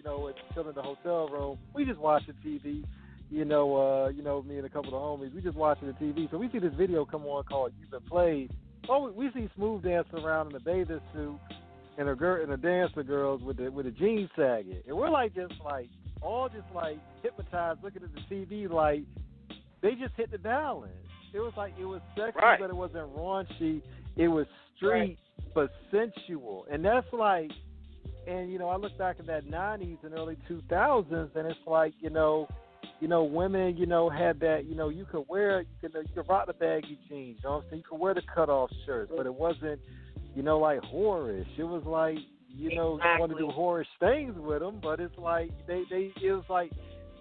chilling in the hotel room. We just watching TV. Me and a couple of homies, we just watching the TV. So we see this video come on called "You've Been Played." Oh, we see Smooth dancing around in a bathing suit. And a dancer girls with the jeans sagging, and we're all hypnotized, looking at the TV like they just hit the balance. It was sexy, but it wasn't raunchy. It was street but sensual, and that's I look back at that '90s and early 2000s, and it's women, had that, you could rock the baggy jeans, you could wear the cutoff shirts, but it wasn't. Whorish. It was you want to do whorish things with them, but it's it was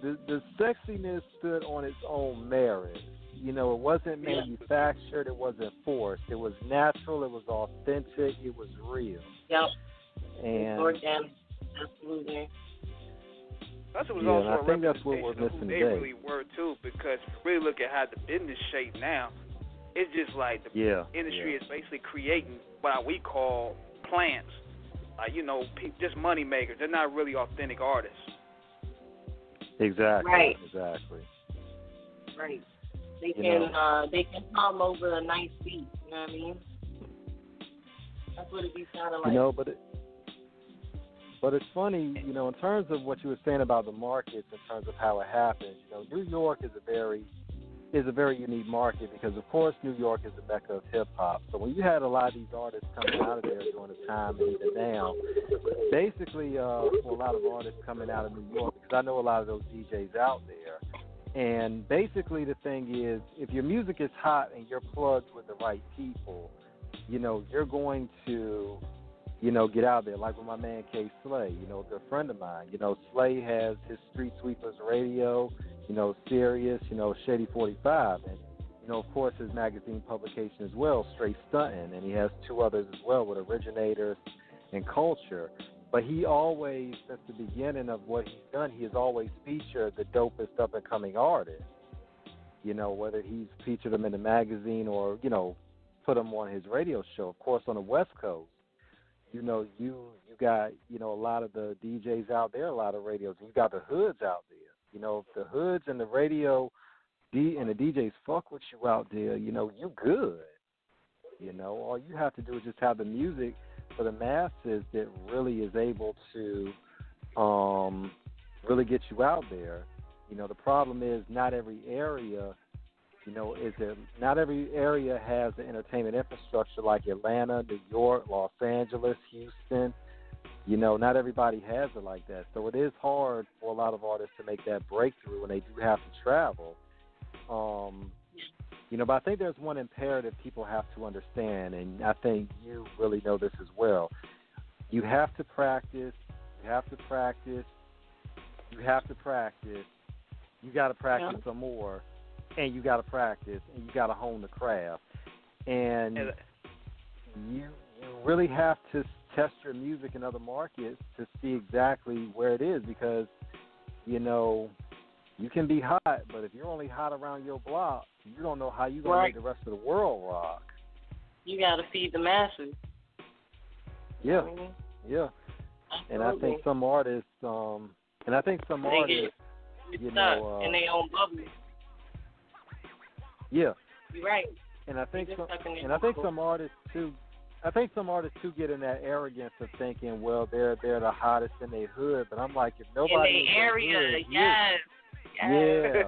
the sexiness stood on its own merit. It wasn't manufactured. It wasn't forced. It was natural. It was authentic. It was real. Yep. And absolutely. Plus, it was also I a think that's what we're representation of missing who they today. really were, too, because if you really look at how the business shape now, it's just like the industry is basically creating what we call plants. Just money makers. They're not really authentic artists. Exactly. Right. Exactly. Right. They can hum over a nice beat. You know what I mean? That's what it be sounding like. But it's funny, in terms of what you were saying about the markets, in terms of how it happens. New York is a very unique market because, of course, New York is the mecca of hip-hop. So when you had a lot of these artists coming out of there during the time and even now, basically for a lot of artists coming out of New York, because I know a lot of those DJs out there, and basically the thing is, if your music is hot and you're plugged with the right people, you're going to, get out there. Like with my man K. Slay, a good friend of mine. Slay has his Street Sweepers Radio, Sirius, Shady 45, and, of course, his magazine publication as well, Straight Stuntin', and he has two others as well with Originators and Culture. But he always, since the beginning of what he's done, he has always featured the dopest up-and-coming artists, whether he's featured them in the magazine or, put them on his radio show, of course, on the West Coast. you got, a lot of the DJs out there, a lot of radios. You got the hoods out there. If the hoods and the radio and the DJs fuck with you out there, you good. All you have to do is just have the music for the masses that really is able to really get you out there. The problem is not every area, not every area has the entertainment infrastructure like Atlanta, New York, Los Angeles, Houston. Not everybody has it like that. So it is hard for a lot of artists to make that breakthrough when they do have to travel. But I think there's one imperative people have to understand, and I think you really know this as well. You have to practice. You have to practice. You have to practice. You got to practice some more, and you got to practice, and you got to hone the craft. And you really have to test your music in other markets to see exactly where it is, because, you can be hot, but if you're only hot around your block, you don't know how you're going to make the rest of the world rock. You got to feed the masses. Yeah, yeah. And I think some artists, they get stuck in their own bubble. Yeah. You're right. And I think some artists too. Get in that arrogance of thinking, well, they're the hottest in their hood. But I'm like, if nobody in their area, hood, yes. Yeah.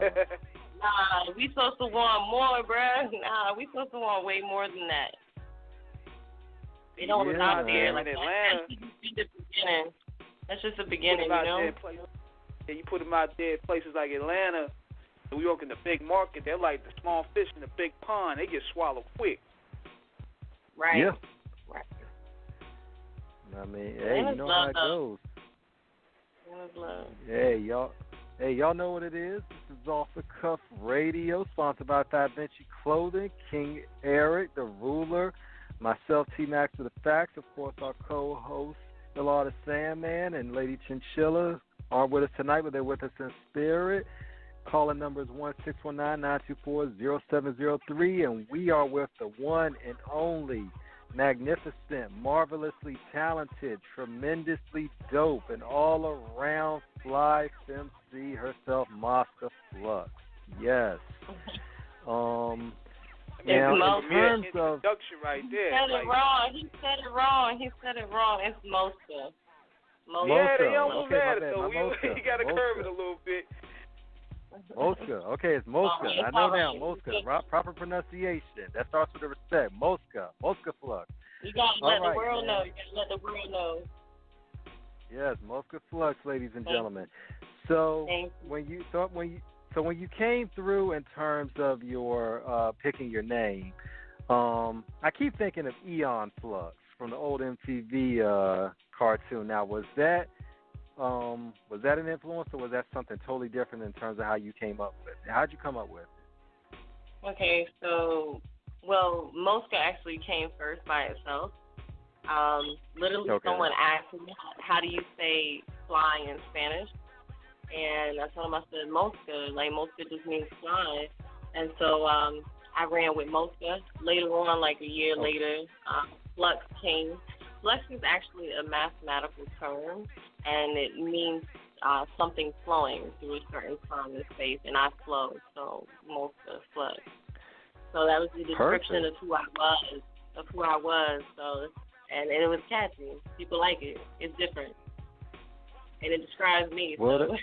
Nah, we supposed to want more, bruh. Nah, we supposed to want way more than that. They don't stop there. Like Atlanta. That's just the beginning, You put them out there in places like Atlanta, New York, in the big market. They're like the small fish in the big pond. They get swallowed quick. Right. Yeah. Right. I mean, hey, you know how it goes. Hey, y'all know what it is. This is Off the Cuff Radio, sponsored by Da Vinci Clothing, King Eric, the Ruler, myself, Tmax with the Facts, of course, our co-host, the Lord of Sandman, and Lady Chinchilla aren't with us tonight, but they're with us in spirit. Calling number is 1-619-924-0703, and we are with the one and only magnificent, marvelously talented, tremendously dope, and all-around fly femcee herself, Mosca Flux. Yes. Now, in terms of introduction right there, He said it wrong. It's Mosca. Yeah, they almost okay, had it though. We got to curve it a little bit. Mosca. Okay, it's Mosca. I know now. Mosca. Proper pronunciation. That starts with a respect. Mosca. Mosca Flux. You got to let the world know. You got to let the world know. Yes, Mosca Flux, ladies and gentlemen. So when you came through in terms of your picking your name, I keep thinking of Eon Flux from the old MTV cartoon. Now, was that an influence, or was that something totally different in terms of how you came up with it? How'd you come up with it? Okay, so, Mosca actually came first by itself. Literally, someone asked me, how do you say fly in Spanish? And I told him, I said, Mosca. Like, Mosca just means fly. And so I ran with Mosca. Later on, like a year later, Flux came. Flux is actually a mathematical term, and it means something flowing through a certain time and space, and I flow, so Mosca Flux. So that was the description of who I was. So, and it was catchy. People like it. It's different, and it describes me. Very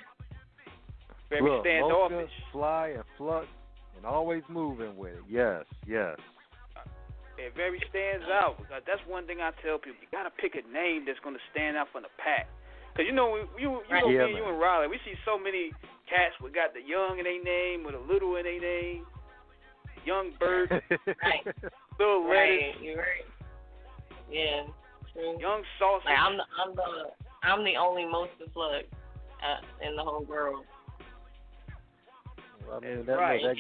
standoffish. Mosca, fly, and flux, and always moving with it. Yes. It very stands out, because that's one thing I tell people. You got to pick a name that's going to stand out from the pack. Because, you know, you and Riley, we see so many cats with got the young in their name, with a little in their name, young bird, little lettuce. You're right. Yeah, true. Young sausage. Like, I'm the only Mosca Flux in the whole world. I mean, that adds on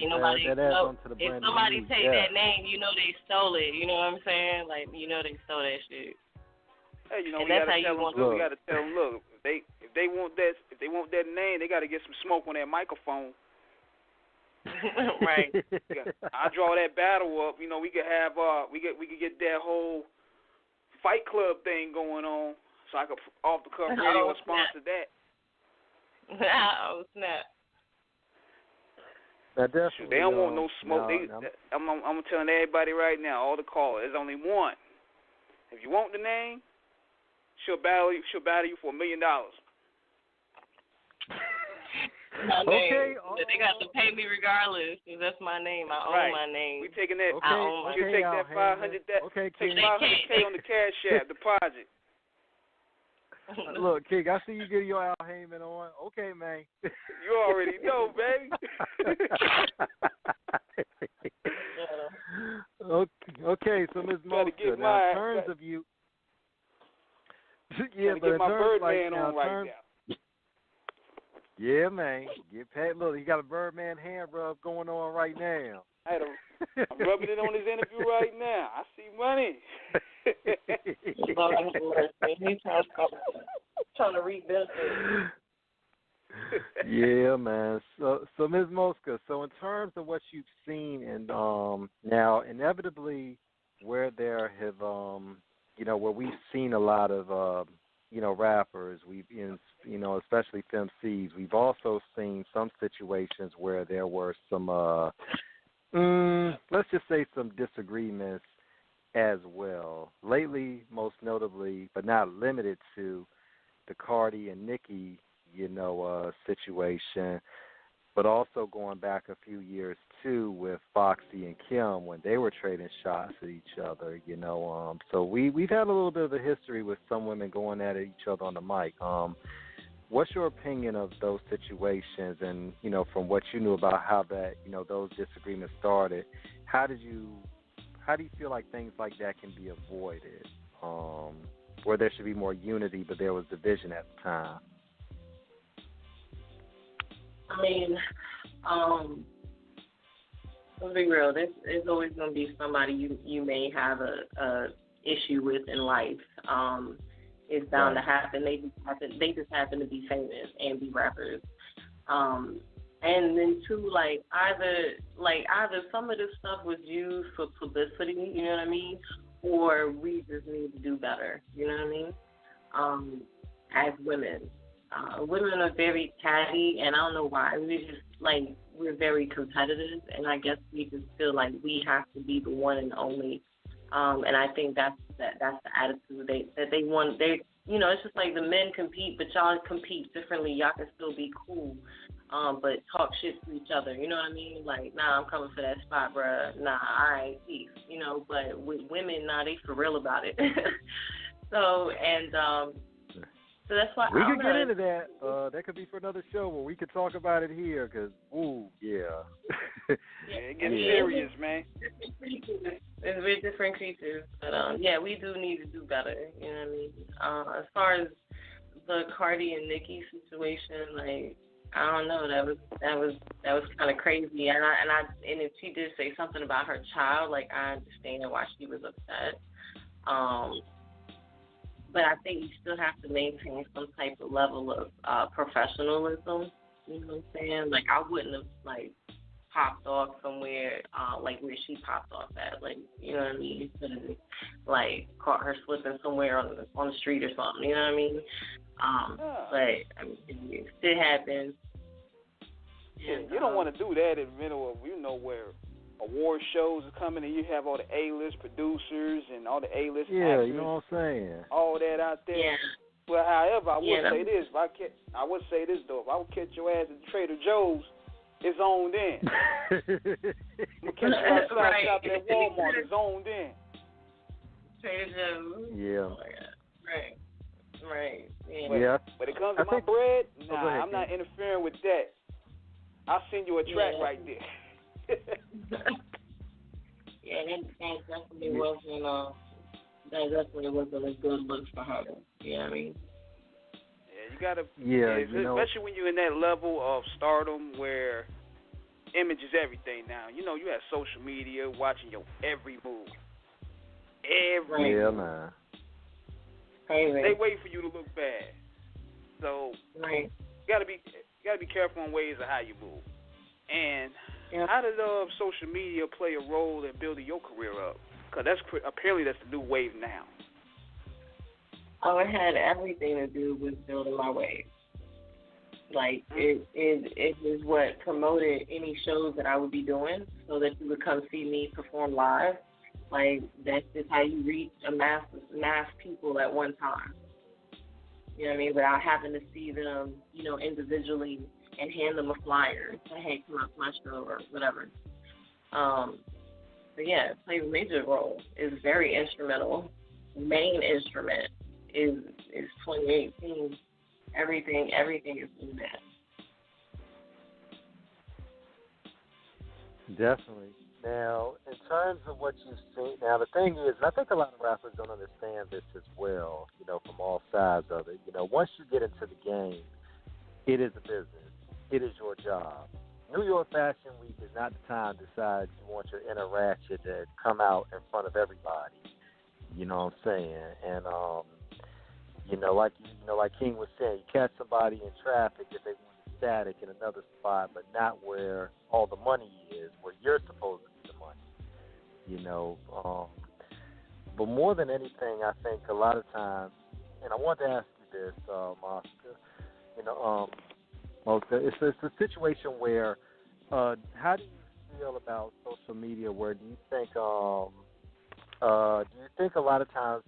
to the brand. If somebody take that name, you know they stole it. You know what I'm saying? Like, you know they stole that shit. Hey, you know, we gotta tell them, look, if they want that name, they gotta get some smoke on that microphone. Right. I draw that battle up. You know, we could have we could get that whole Fight Club thing going on, so I could off the cuff radio sponsor that. Oh snap! They don't want no smoke. I'm telling everybody right now, all the callers. There's only one. If you want the name, she'll battle you. She'll battle you for $1 million. My name. They got to pay me regardless, because that's my name. I own my name. We taking that. She'll take that 500. Take 500K on the cash app deposit. Look, King, I see you getting your Al Heyman on. Okay, man. You already know, baby. Okay, so Ms. Mosca, now in terms of you, yeah, but get in my terms Birdman on right now. Yeah, man. Get paid. Look, he got a Birdman hand rub going on right now. I'm rubbing it on his interview right now. I see money. He's trying to rebuild it. Yeah, man. So Ms. Mosca, so in terms of what you've seen, and now inevitably where there have, where we've seen a lot of, rappers, especially femcees, we've also seen some situations where there were some, let's just say some disagreements as well. Lately, most notably, but not limited to, the Cardi and Nicki, situation, but also going back a few years too with Foxy and Kim when they were trading shots at each other, So we've had a little bit of a history with some women going at each other on the mic. What's your opinion of those situations, and from what you knew about how that those disagreements started? How do you feel like things like that can be avoided, where there should be more unity, but there was division at the time? I mean, let's be real. There's always going to be somebody you may have a issue with in life. It's bound to happen. They just happen to be famous and be rappers. And then too, either some of this stuff was used for publicity, you know what I mean, or we just need to do better, you know what I mean? As women. Women are very catty, and I don't know why. We're very competitive, and I guess we just feel like we have to be the one and only. And I think that's the attitude that they want. It's just like the men compete, but y'all compete differently. Y'all can still be cool, but talk shit to each other. You know what I mean? Like, nah, I'm coming for that spot, bruh. Nah, all right, peace. But with women, nah, they for real about it. So that's why we could get into that. That could be for another show where we could talk about it here. Cause, yeah, it gets serious, man. We're different creatures, but we do need to do better. You know what I mean? As far as the Cardi and Nicki situation, I don't know. That was kind of crazy. And if she did say something about her child, I understand why she was upset. But I think you still have to maintain some type of level of professionalism. You know what I'm saying? I wouldn't have popped off somewhere where she popped off at. You know what I mean? You could caught her slipping somewhere on the street or something. You know what I mean? But I mean, it happens. Yeah, you don't want to do that in the middle of where award shows are coming and you have all the A-list producers and all the A-list actors. You know what I'm saying? All that out there. Yeah. But however, I would say this. I would say this though. If I would catch your ass at Trader Joe's, it's zoned in. I'm gonna catch you outside shopping at Walmart. It's zoned in. Trader Joe's. Yeah. Oh my God. Right. Yeah. When it comes to my bread, I'm not interfering with that. I'll send you a track right there. That definitely wasn't a good look for her. You know what I mean? Yeah, you gotta. Especially when you're in that level of stardom where image is everything now. You have social media watching your every move. Yeah, man. They wait for you to look bad. So you gotta be careful on ways of how you move. And how does social media play a role in building your career up? Because apparently that's the new wave now. Oh, it had everything to do with building my wave. Like, it was what promoted any shows that I would be doing so that you would come see me perform live. Like, that's just how you reach a mass people at one time. You know what I mean? Without having to see them, you know, individually and hand them a flyer. Say, hey, come out to my show or whatever. But yeah, it plays a major role. It's very instrumental. Main instrument is 2018. Everything is in that. Definitely. Now, in terms of what you've seen, now the thing is, and I think a lot of rappers don't understand this as well, you know, from all sides of it. You know, once you get into the game, it is a business. It is your job. New York Fashion Week is not the time to decide you want your interaction to come out in front of everybody. You know what I'm saying? And like King was saying, you catch somebody in traffic if they want static in another spot, but not where all the money is, where you're supposed to be the money. You know, but more than anything, I think a lot of times, and I want to ask you this, Mosca. You know, Mosca, it's a situation where, how do you feel about social media? Where do you think a lot of times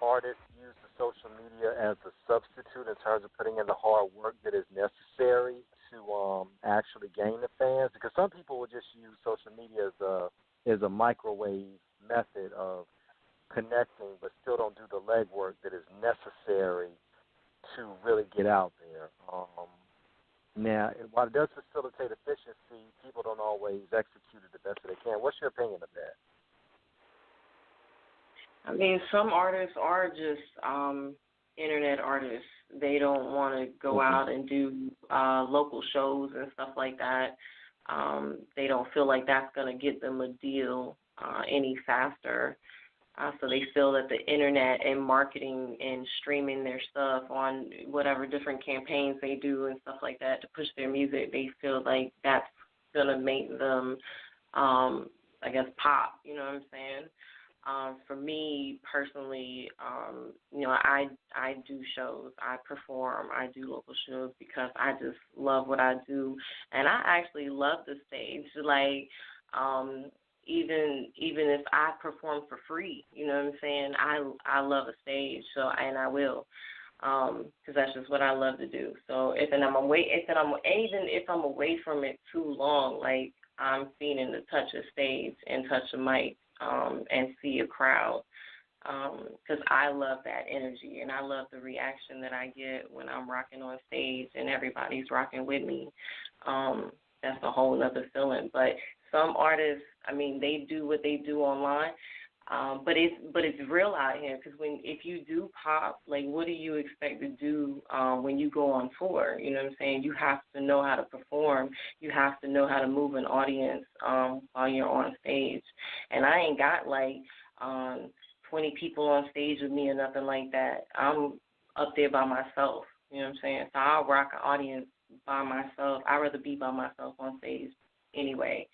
artists use the social media as a substitute in terms of putting in the hard work that is necessary to actually gain the fans? Because some people will just use social media as a microwave method of connecting, but still don't do the legwork that is necessary to really get out there. Now, while it does facilitate efficiency, people don't always execute it the best that they can. What's your opinion of that? I mean, some artists are just internet artists. They don't want to go out and do local shows and stuff like that. They don't feel like that's going to get them a deal any faster. So they feel that the internet and marketing and streaming their stuff on whatever different campaigns they do and stuff like that to push their music, they feel like that's going to make them, I guess, pop. You know what I'm saying? For me personally, you know, I do shows, I perform, I do local shows because I just love what I do, and I actually love the stage. Like, even if I perform for free, you know what I'm saying? I love a stage, so and I will, because that's just what I love to do. So even if I'm away from it too long, like I'm feeling to touch a stage and touch a mic. And see a crowd, because I love that energy and I love the reaction that I get when I'm rocking on stage and everybody's rocking with me. That's a whole other feeling. But some artists, I mean, they do what they do online, but it's real out here, because if you do pop, like, what do you expect to do when you go on tour? You know what I'm saying? You have to know how to perform. You have to know how to move an audience while you're on stage. And I ain't got, like, 20 people on stage with me or nothing like that. I'm up there by myself. You know what I'm saying? So I'll rock an audience by myself. I'd rather be by myself on stage anyway.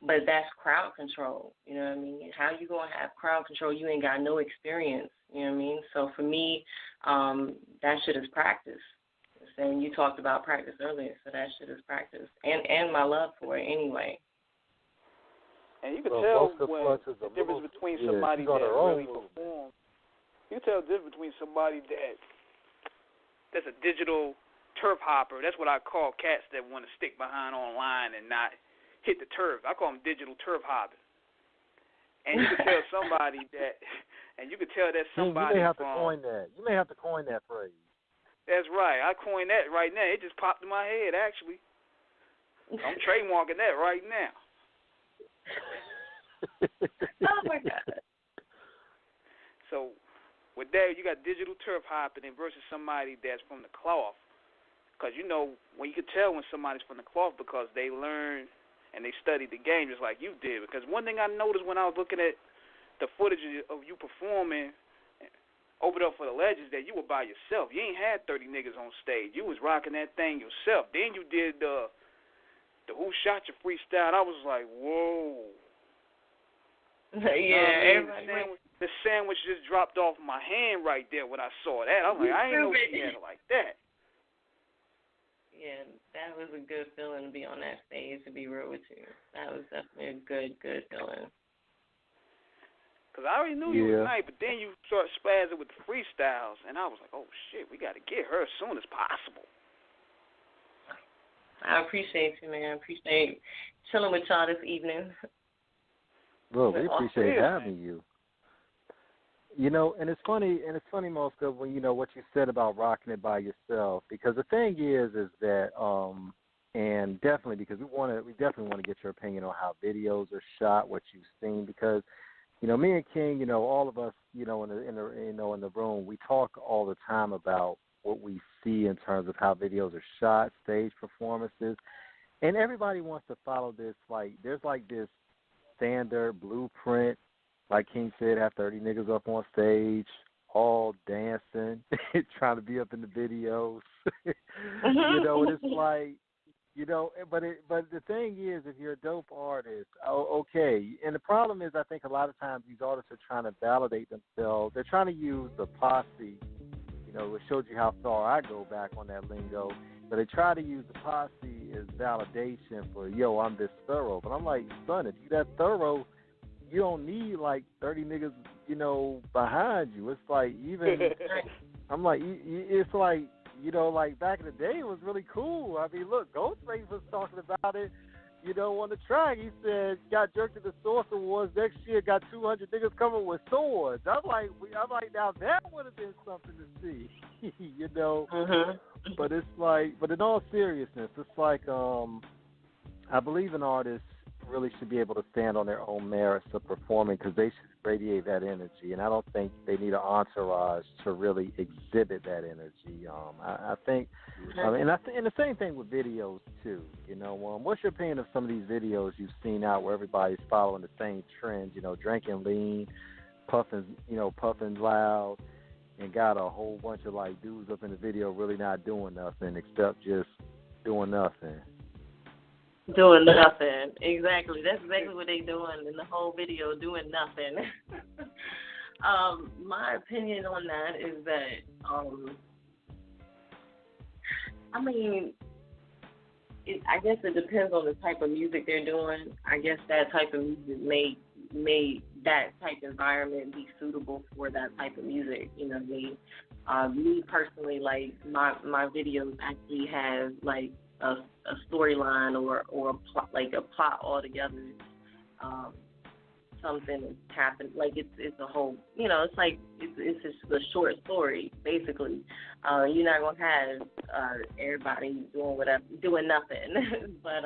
But that's crowd control, you know what I mean? How you going to have crowd control? You ain't got no experience, you know what I mean? So for me, that shit is practice. And you talked about practice earlier, so that shit is practice. And my love for it anyway. And you can tell the difference between somebody that really performs. You can tell the difference between somebody that's a digital turf hopper. That's what I call cats that want to stick behind online and not hit the turf. I call them digital turf hoppers. And you can tell somebody that, and you can tell that somebody You may have to coin that. You may have to coin that phrase. That's right. I coined that right now. It just popped in my head, actually. I'm trademarking that right now. Oh, my God. So with that, you got digital turf hopping versus somebody that's from the cloth. Because, you know, when you can tell when somebody's from the cloth because they learn and they studied the game just like you did. Because one thing I noticed when I was looking at the footage of you performing Open Up for the Legends, that you were by yourself. You ain't had 30 niggas on stage. You was rocking that thing yourself. Then you did the Who Shot You freestyle. I was like, whoa. Yeah, everybody. the sandwich just dropped off my hand right there when I saw that. I'm like, I ain't know she had it like that. Yeah, that was a good feeling to be on that stage, to be real with you. That was definitely a good feeling. Because I already knew you was nice, but then you start spazzing with the freestyles, and I was like, oh, shit, we got to get her as soon as possible. I appreciate you, man. I appreciate chilling with y'all this evening. Well, we appreciate having you. You know, and it's funny, Mosca, when you know what you said about rocking it by yourself, because the thing is that, and definitely because we definitely want to get your opinion on how videos are shot, what you've seen, because, you know, me and King, you know, all of us, you know, in the room, we talk all the time about what we see in terms of how videos are shot, stage performances, and everybody wants to follow this. Like, there's like this standard blueprint. Like King said, have 30 niggas up on stage, all dancing, trying to be up in the videos. You know, and it's like, you know, but the thing is, if you're a dope artist, okay. And the problem is, I think a lot of times these artists are trying to validate themselves. They're trying to use the posse. You know, it showed you how far I go back on that lingo. But they try to use the posse as validation for, yo, I'm this thorough. But I'm like, son, if you that thorough, you don't need like 30 niggas, you know, behind you. It's like I'm like, it's like, you know, like back in the day, it was really cool. I mean, look, Ghostface was talking about it, you know, on the track. He said, got jerked at the Source Awards. Next year, got 200 niggas coming with swords. I'm like, now that would have been something to see, you know. But it's like, but in all seriousness, it's like, I believe an artist really should be able to stand on their own merits of performing because they should radiate that energy, and I don't think they need an entourage to really exhibit that energy. I think, and the same thing with videos too. You know, what's your opinion of some of these videos you've seen out where everybody's following the same trend? You know, drinking lean, puffing loud, and got a whole bunch of like dudes up in the video really not doing nothing except just doing nothing. Doing nothing. Exactly. That's exactly what they doing in the whole video, doing nothing. My opinion on that is that, I mean, I guess it depends on the type of music they're doing. I guess that type of music made that type of environment be suitable for that type of music. You know what I mean? Me personally, like, my videos actually have, like, a storyline or a plot altogether. Something that's happened, like it's a whole, you know, it's like it's just a short story basically. You're not gonna have everybody doing nothing, but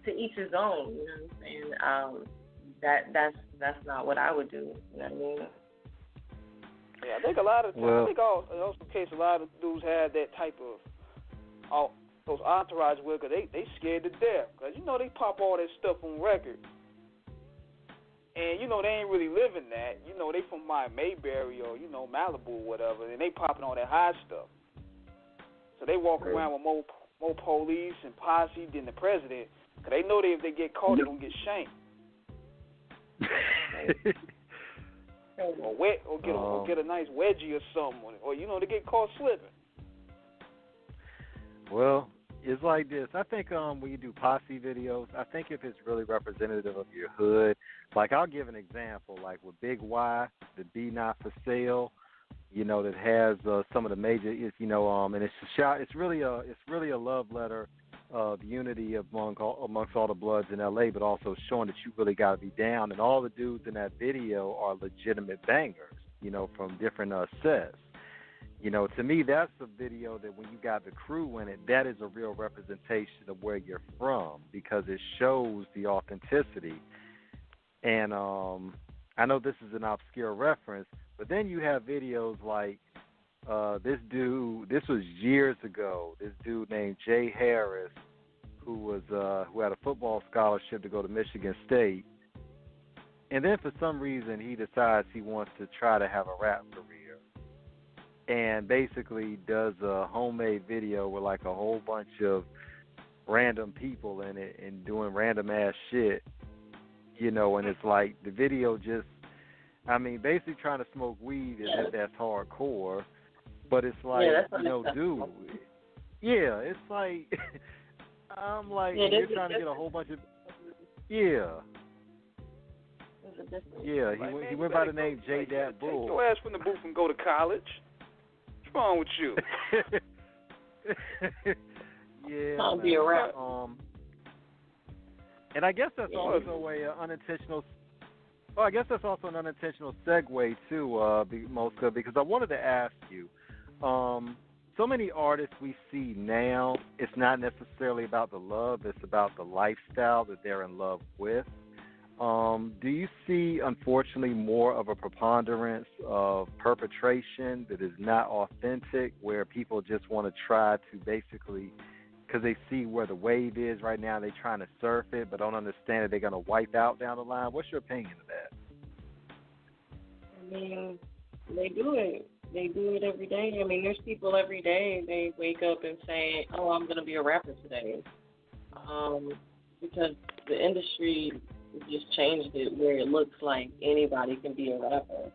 to each his own. You know what I'm saying? That's not what I would do. You know what I mean? Yeah, I think a lot of times, I think also the case a lot of dudes have that type of those entourage with, because they scared to death. Because, you know, they pop all that stuff on record. And, you know, they ain't really living that. You know, they from Mayberry or, you know, Malibu or whatever, and they popping all that high stuff. So they walk around with more police and posse than the president, because they know if they get caught, they're going to get shanked. or get a nice wedgie or something. Or, you know, they get caught slipping. Well, it's like this. I think when you do posse videos, I think if it's really representative of your hood, like I'll give an example, like with Big Y, the Be Not For Sale, you know, that has some of the major, you know, and it's really a love letter of unity amongst all the Bloods in LA, but also showing that you really got to be down. And all the dudes in that video are legitimate bangers, you know, from different sets. You know, to me, that's a video that when you got the crew in it, that is a real representation of where you're from because it shows the authenticity. And I know this is an obscure reference, but then you have videos like this was years ago, this dude named Jay Harris, who had a football scholarship to go to Michigan State. And then for some reason, he decides he wants to try to have a rap career. And basically does a homemade video with like a whole bunch of random people in it and doing random ass shit, you know, and it's like the video just, I mean, basically trying to smoke weed is that's hardcore, but it's like, dude. Yeah, it's like I'm like you're trying to get a whole bunch of Yeah, he went by the name J. Dat Bull. Take your ass from the booth and go to college. What's wrong with you? Yeah, I'll be a rap. And I guess that's also a unintentional. Well, I guess that's also an unintentional segue too, Mosca, because I wanted to ask you. So many artists we see now, it's not necessarily about the love; it's about the lifestyle that they're in love with. Do you see, unfortunately, more of a preponderance of perpetration that is not authentic, where people just want to try to basically, because they see where the wave is right now, they're trying to surf it, but don't understand that they're going to wipe out down the line? What's your opinion of that? I mean, they do it. They do it every day. I mean, there's people every day, they wake up and say, oh, I'm going to be a rapper today. Because the industry just changed it where it looks like anybody can be a rapper.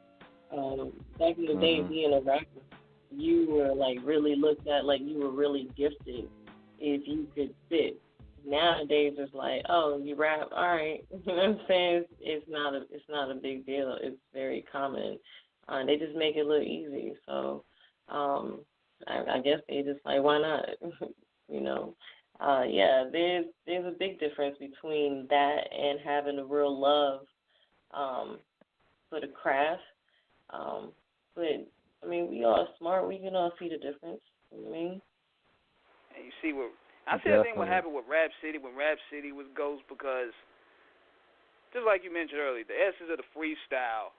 Back in the day, being a rapper, you were like really looked at like you were really gifted if you could spit. Nowadays, it's like, oh, you rap, all right. You know what I'm saying? It's not a big deal. It's very common. They just make it look easy. So I guess they just like, why not? You know? There's a big difference between that and having a real love for the craft. But, I mean, we all smart. We can all see the difference. You know what I mean? And you see what I said, I think what happened with Rap City when Rap City was Ghost, because just like you mentioned earlier, the essence of the freestyle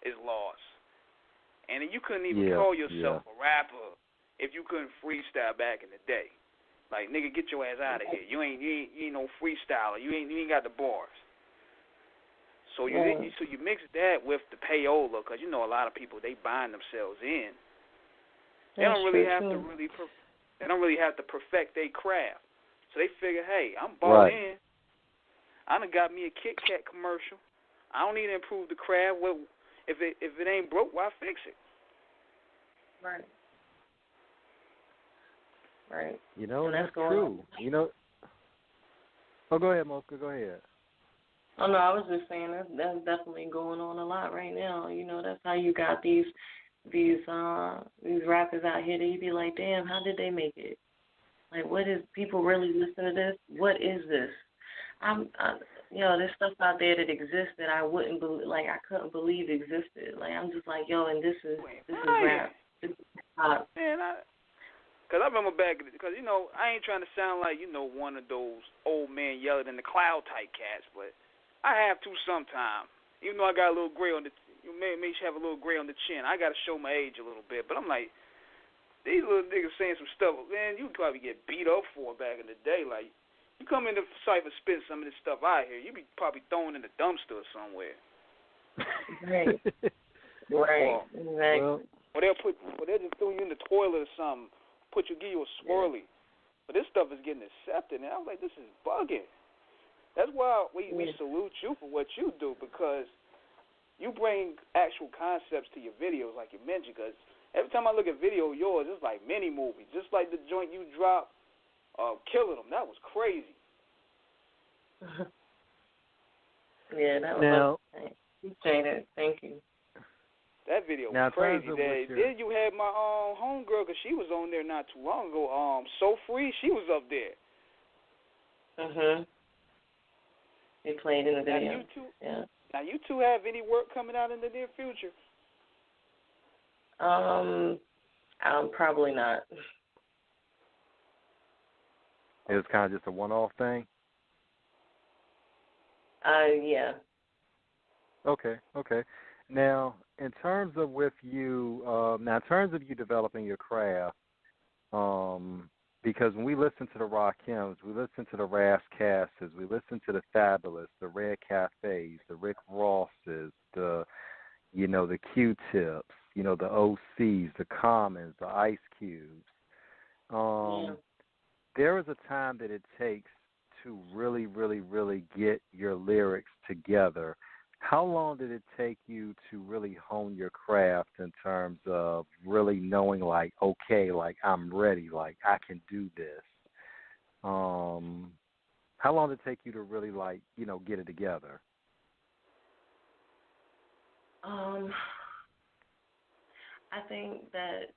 is lost. And you couldn't even call yourself a rapper if you couldn't freestyle back in the day. Like, nigga, get your ass out of here. You ain't no freestyler. You ain't got the bars. So you mix that with the payola, because you know a lot of people, they bind themselves in. They don't really have to perfect their craft. So they figure, hey, I'm bought in. I done got me a Kit Kat commercial. I don't need to improve the craft. Well, if it ain't broke, why fix it? Right. Right. You know, that's true. You know. Oh, go ahead, Mosca. Go ahead. Oh, no, I was just saying that's definitely going on a lot right now. You know, that's how you got these rappers out here that you be like, damn, how did they make it? Like, what is, people really listen to this? What is this? There's stuff out there that exists that I wouldn't believe, like, I couldn't believe existed. Like, I'm just like, and this is rap. This is pop. Man, because I remember back, because, you know, I ain't trying to sound like, you know, one of those old man yelling in the cloud type cats, but I have to sometime. Even though I got a little gray on the, you may have a little gray on the chin, I got to show my age a little bit. But I'm like, these little niggas saying some stuff, man, you could probably get beat up for it back in the day. Like, you come in the cypher spitting some of this stuff out here, you be probably thrown in the dumpster somewhere. Right. Right. Or they'll just throw you in the toilet or something. Give you a swirly. But this stuff is getting accepted, and I was like, this is bugging. That's why we salute you for what you do, because you bring actual concepts to your videos, like you mentioned, because every time I look at video of yours, it's like mini movies. Just like the joint you dropped, Killing Them. That was crazy. Yeah, that was appreciate it. Thank you. That video was crazy. Then you had my homegirl, because she was on there not too long ago. So Free, she was up there. They played in the video. Now you two have any work coming out in the near future? Probably not. It was kind of just a one-off thing? Yeah. Okay. Now, in terms of you developing your craft, because when we listen to the Rakims, we listen to the Ras Casses, we listen to the Fabulous, the Red Cafes, the Rick Rosses, the Q-Tips, the OCs, the Commons, the Ice Cubes. There is a time that it takes to really, really, really get your lyrics together. How long did it take you to really hone your craft in terms of really knowing, like, okay, like, I'm ready, like, I can do this? How long did it take you to really, like, you know, get it together? I think that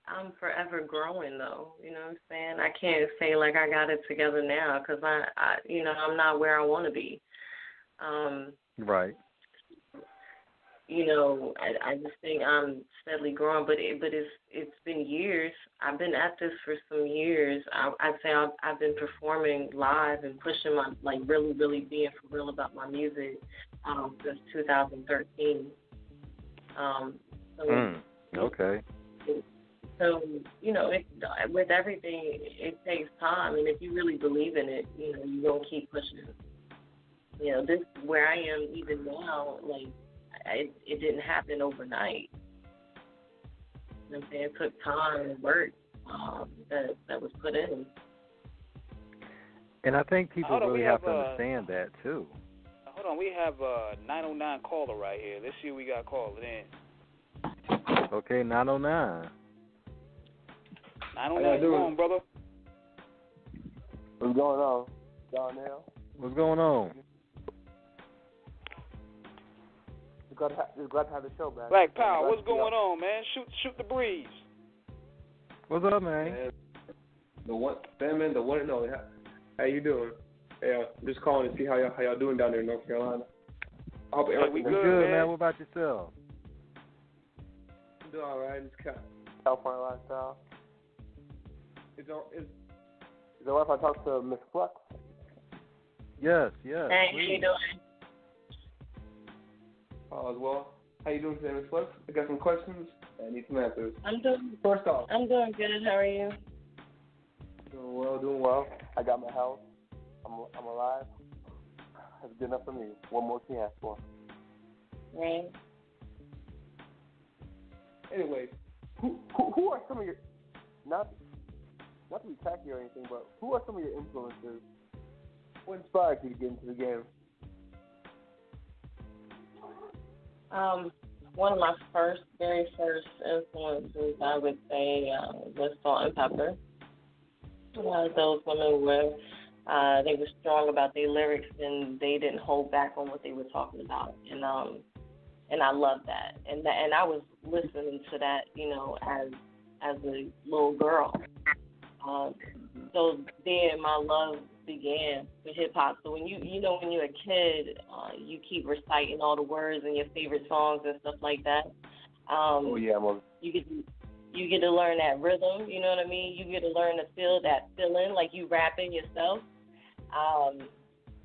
I'm forever growing, though. You know what I'm saying? I can't say, like, I got it together now because, you know, I'm not where I want to be. Right. You know, I just think I'm steadily growing, but it's been years. I've been at this for some years. I'd say I've been performing live and pushing my, like, really, really being for real about my music since 2013. Okay. So, you know, with everything, it takes time, and if you really believe in it, you know, you're going to keep pushing. You know, this where I am even now, like, it didn't happen overnight. You know what I'm saying? It took time and work that was put in. And I think people really have to understand that, too. Hold on, we have a 909 caller right here. Let's see who we got calling in. Okay, 909. 909, come on, brother. What's going on? Darnell? What's going on? Just glad to have the show back. Black Power, what's going on, man? Shoot the breeze. What's up, man? The one and only. How you doing? Yeah, I'm just calling to see how y'all doing down there in North Carolina. I hope we good, man. What about yourself? I'm doing all right. Just California lifestyle. Is it all right if I talk to Miss Flux? Yes. Hey, how you doing? All is well. How you doing today, Miss Flux? I got some questions. I need some answers. I'm doing good. How are you? Doing well. I got my health. I'm alive. That's good enough for me. What more can you ask for? Right. Anyway, who are some of your, not to be tacky or anything, but who are some of your influences? What inspired you to get into the game? One of my very first influences, I would say, was Salt and Pepper. Those women were, they were strong about their lyrics and they didn't hold back on what they were talking about. And I love that. And I was listening to that, you know, as a little girl. So there my love began with hip hop. So when you know when you're a kid, you keep reciting all the words and your favorite songs and stuff like that. You get to learn that rhythm. You know what I mean? You get to learn to feel that feeling like you rapping yourself.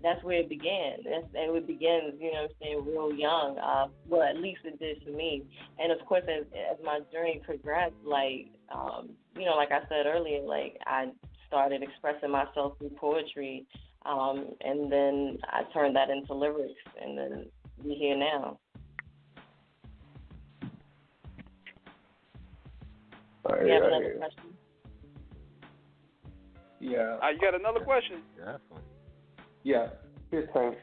That's where it began. And it begins, you know what I'm saying, real young. Well, at least it did for me. And of course, as my journey progressed, like, you know, like I said earlier, like I started expressing myself through poetry, and then I turned that into lyrics, and then we're here now. You have another question? Yeah. You got another question? Definitely. Yeah. Here's the thing.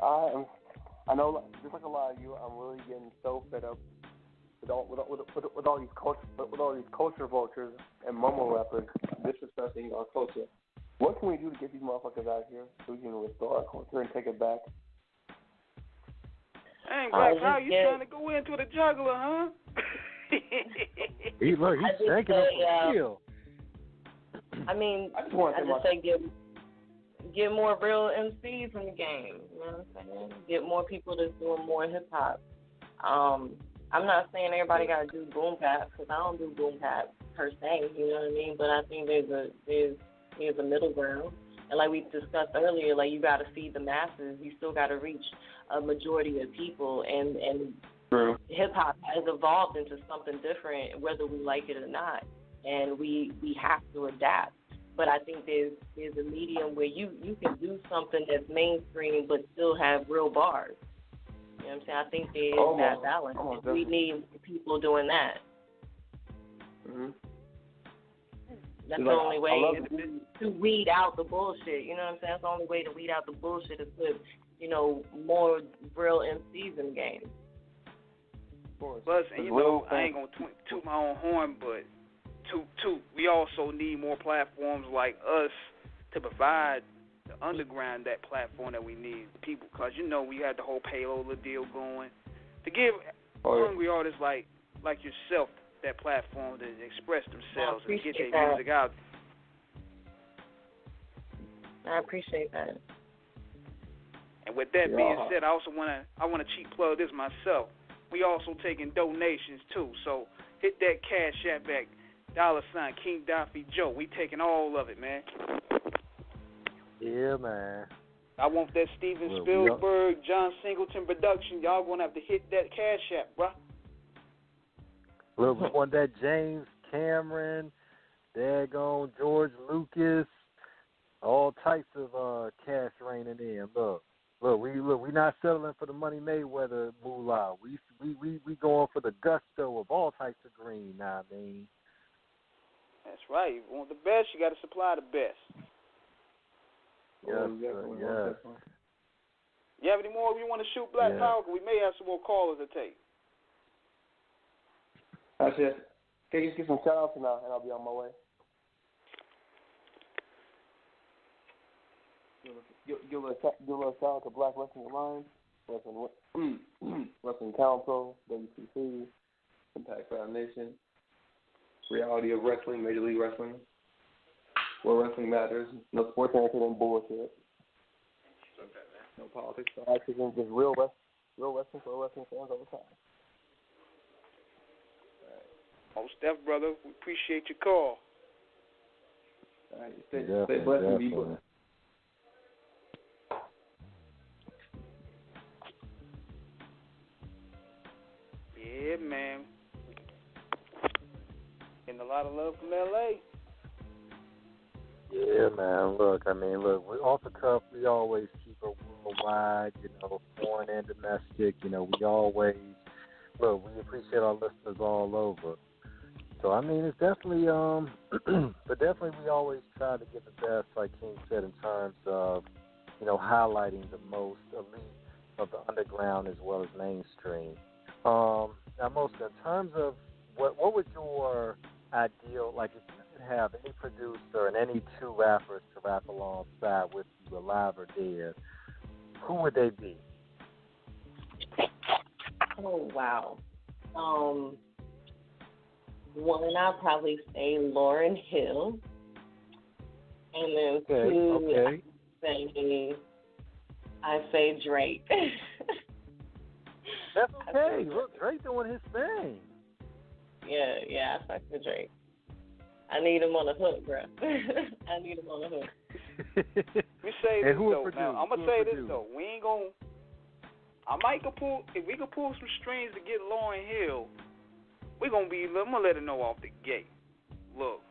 I know, just like a lot of you, I'm really getting so fed up with all these culture vultures and mumble rappers disrespecting our culture. What can we do to get these motherfuckers out here so we can restore our culture and take it back? Dang, Black Power, you trying to go into the juggler, huh? He's shaking up the heel. I mean, I just say get more real MCs in the game. You know what I'm saying? Get more people that's doing more hip hop. I'm not saying everybody got to do boom bap because I don't do boom bap per se. You know what I mean? But I think there's a middle ground. And like we discussed earlier, like you got to feed the masses. You still got to reach a majority of people. And hip hop has evolved into something different, whether we like it or not. And we have to adapt. But I think there's a medium where you can do something that's mainstream but still have real bars. You know what I'm saying? I think there's that balance. We need people doing that. Mm-hmm. That's the only way to weed out the bullshit. You know what I'm saying? That's the only way to weed out the bullshit is put more real MCs in the game. Plus, and I ain't gonna toot my own horn, but we also need more platforms like us to provide the underground that platform that we need, people, because we had the whole payola deal going to give hungry artists like yourself that platform to express themselves and get their music out. I appreciate that. And with that being said, I want to cheap plug this myself. We also taking donations too, so hit that Cash App back, $ King Daffy Joe. We taking all of it, man. Yeah, man. I want that Steven Spielberg, John Singleton production. Y'all gonna have to hit that Cash App, bruh. Look, we want that James Cameron, daggone George Lucas, all types of cash raining in. Look, we not settling for the Money Mayweather moolah. We going for the gusto of all types of green. Nah, I mean. That's right. You want the best, you got to supply the best. Yeah. You have any more you want to shoot Black Power? We may have some more callers to take. That's it. Okay, just get some shout outs now, and I'll be on my way. Give a little shout out to Black Wrestling Alliance, Wrestling Council, WTC, Impact Foundation, Reality of Wrestling, Major League Wrestling, Where Wrestling Matters, no sports anchor and bullshit. No politics, no activism, just real wrestling for wrestling fans all the time. Most Steph, brother, we appreciate your call. All right, stay blessed and be blessed. Yeah, man. Getting a lot of love from LA. Yeah, man. Look, we off the cuff, we always keep it worldwide, foreign and domestic. We always, we appreciate our listeners all over. So, it's definitely, but definitely we always try to get the best, like King said, in terms of, highlighting the most elite of the underground as well as mainstream. Now, most in terms of what would your ideal, like if you could have any producer and any two rappers to rap alongside with you, alive or dead, who would they be? Oh, wow. One, I'll probably say Lauryn Hill. And then two, I say Drake. That's okay. Look, Drake doing his thing. Yeah, I fuck with Drake. I need him on the hook, bro. I need him on the hook. We say this though. Now, I'm gonna say this though. We ain't gonna. If we could pull some strings to get Lauryn Hill, I'm gonna let her know off the gate. Look,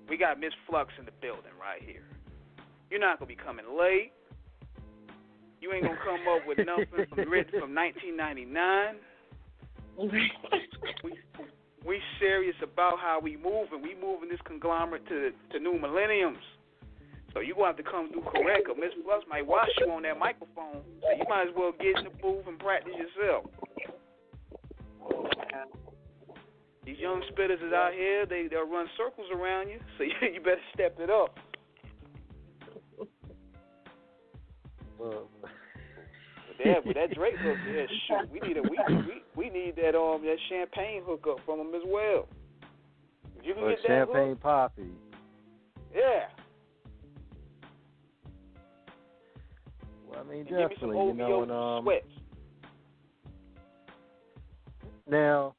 we got Miss Flux in the building right here. You're not gonna be coming late. You ain't gonna come up with nothing written from 1999. We serious about how we move, and we moving this conglomerate to new millenniums. So you gonna have to come do correct, or Miss Flux might watch you on that microphone. So you might as well get in the booth and practice yourself. These young spitters is out here, they'll run circles around you, so you better step it up. But that Drake hook, shoot, we need that that champagne hookup from him as well. If you can get that champagne hook, poppy. Yeah. Well, and definitely, give me some OVO sweats. Now,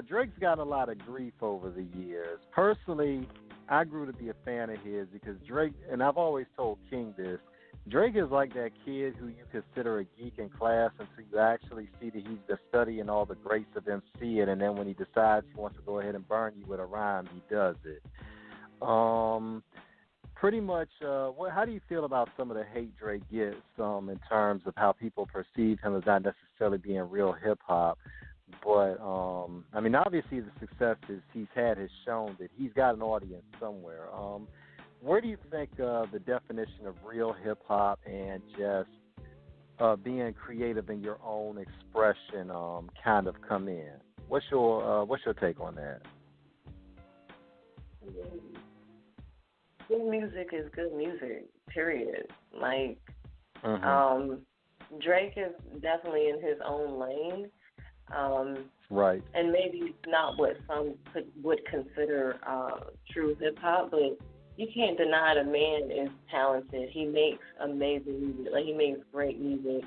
Drake's got a lot of grief over the years. Personally, I grew to be a fan of his because Drake, and I've always told King this, Drake is like that kid who you consider a geek in class until you actually see that he's been studying all the greats of MCing, and then when he decides he wants to go ahead and burn you with a rhyme, he does it. Pretty much, how do you feel about some of the hate Drake gets in terms of how people perceive him as not necessarily being real hip-hop? But, obviously the successes he's had has shown that he's got an audience somewhere. where do you think the definition of real hip hop and just being creative in your own expression kind of come in? What's your take on that? Good music is good music, period. Like, Drake is definitely in his own lane. Right. And maybe not what some would consider true hip-hop, but you can't deny the man is talented. He makes amazing music. Like, he makes great music.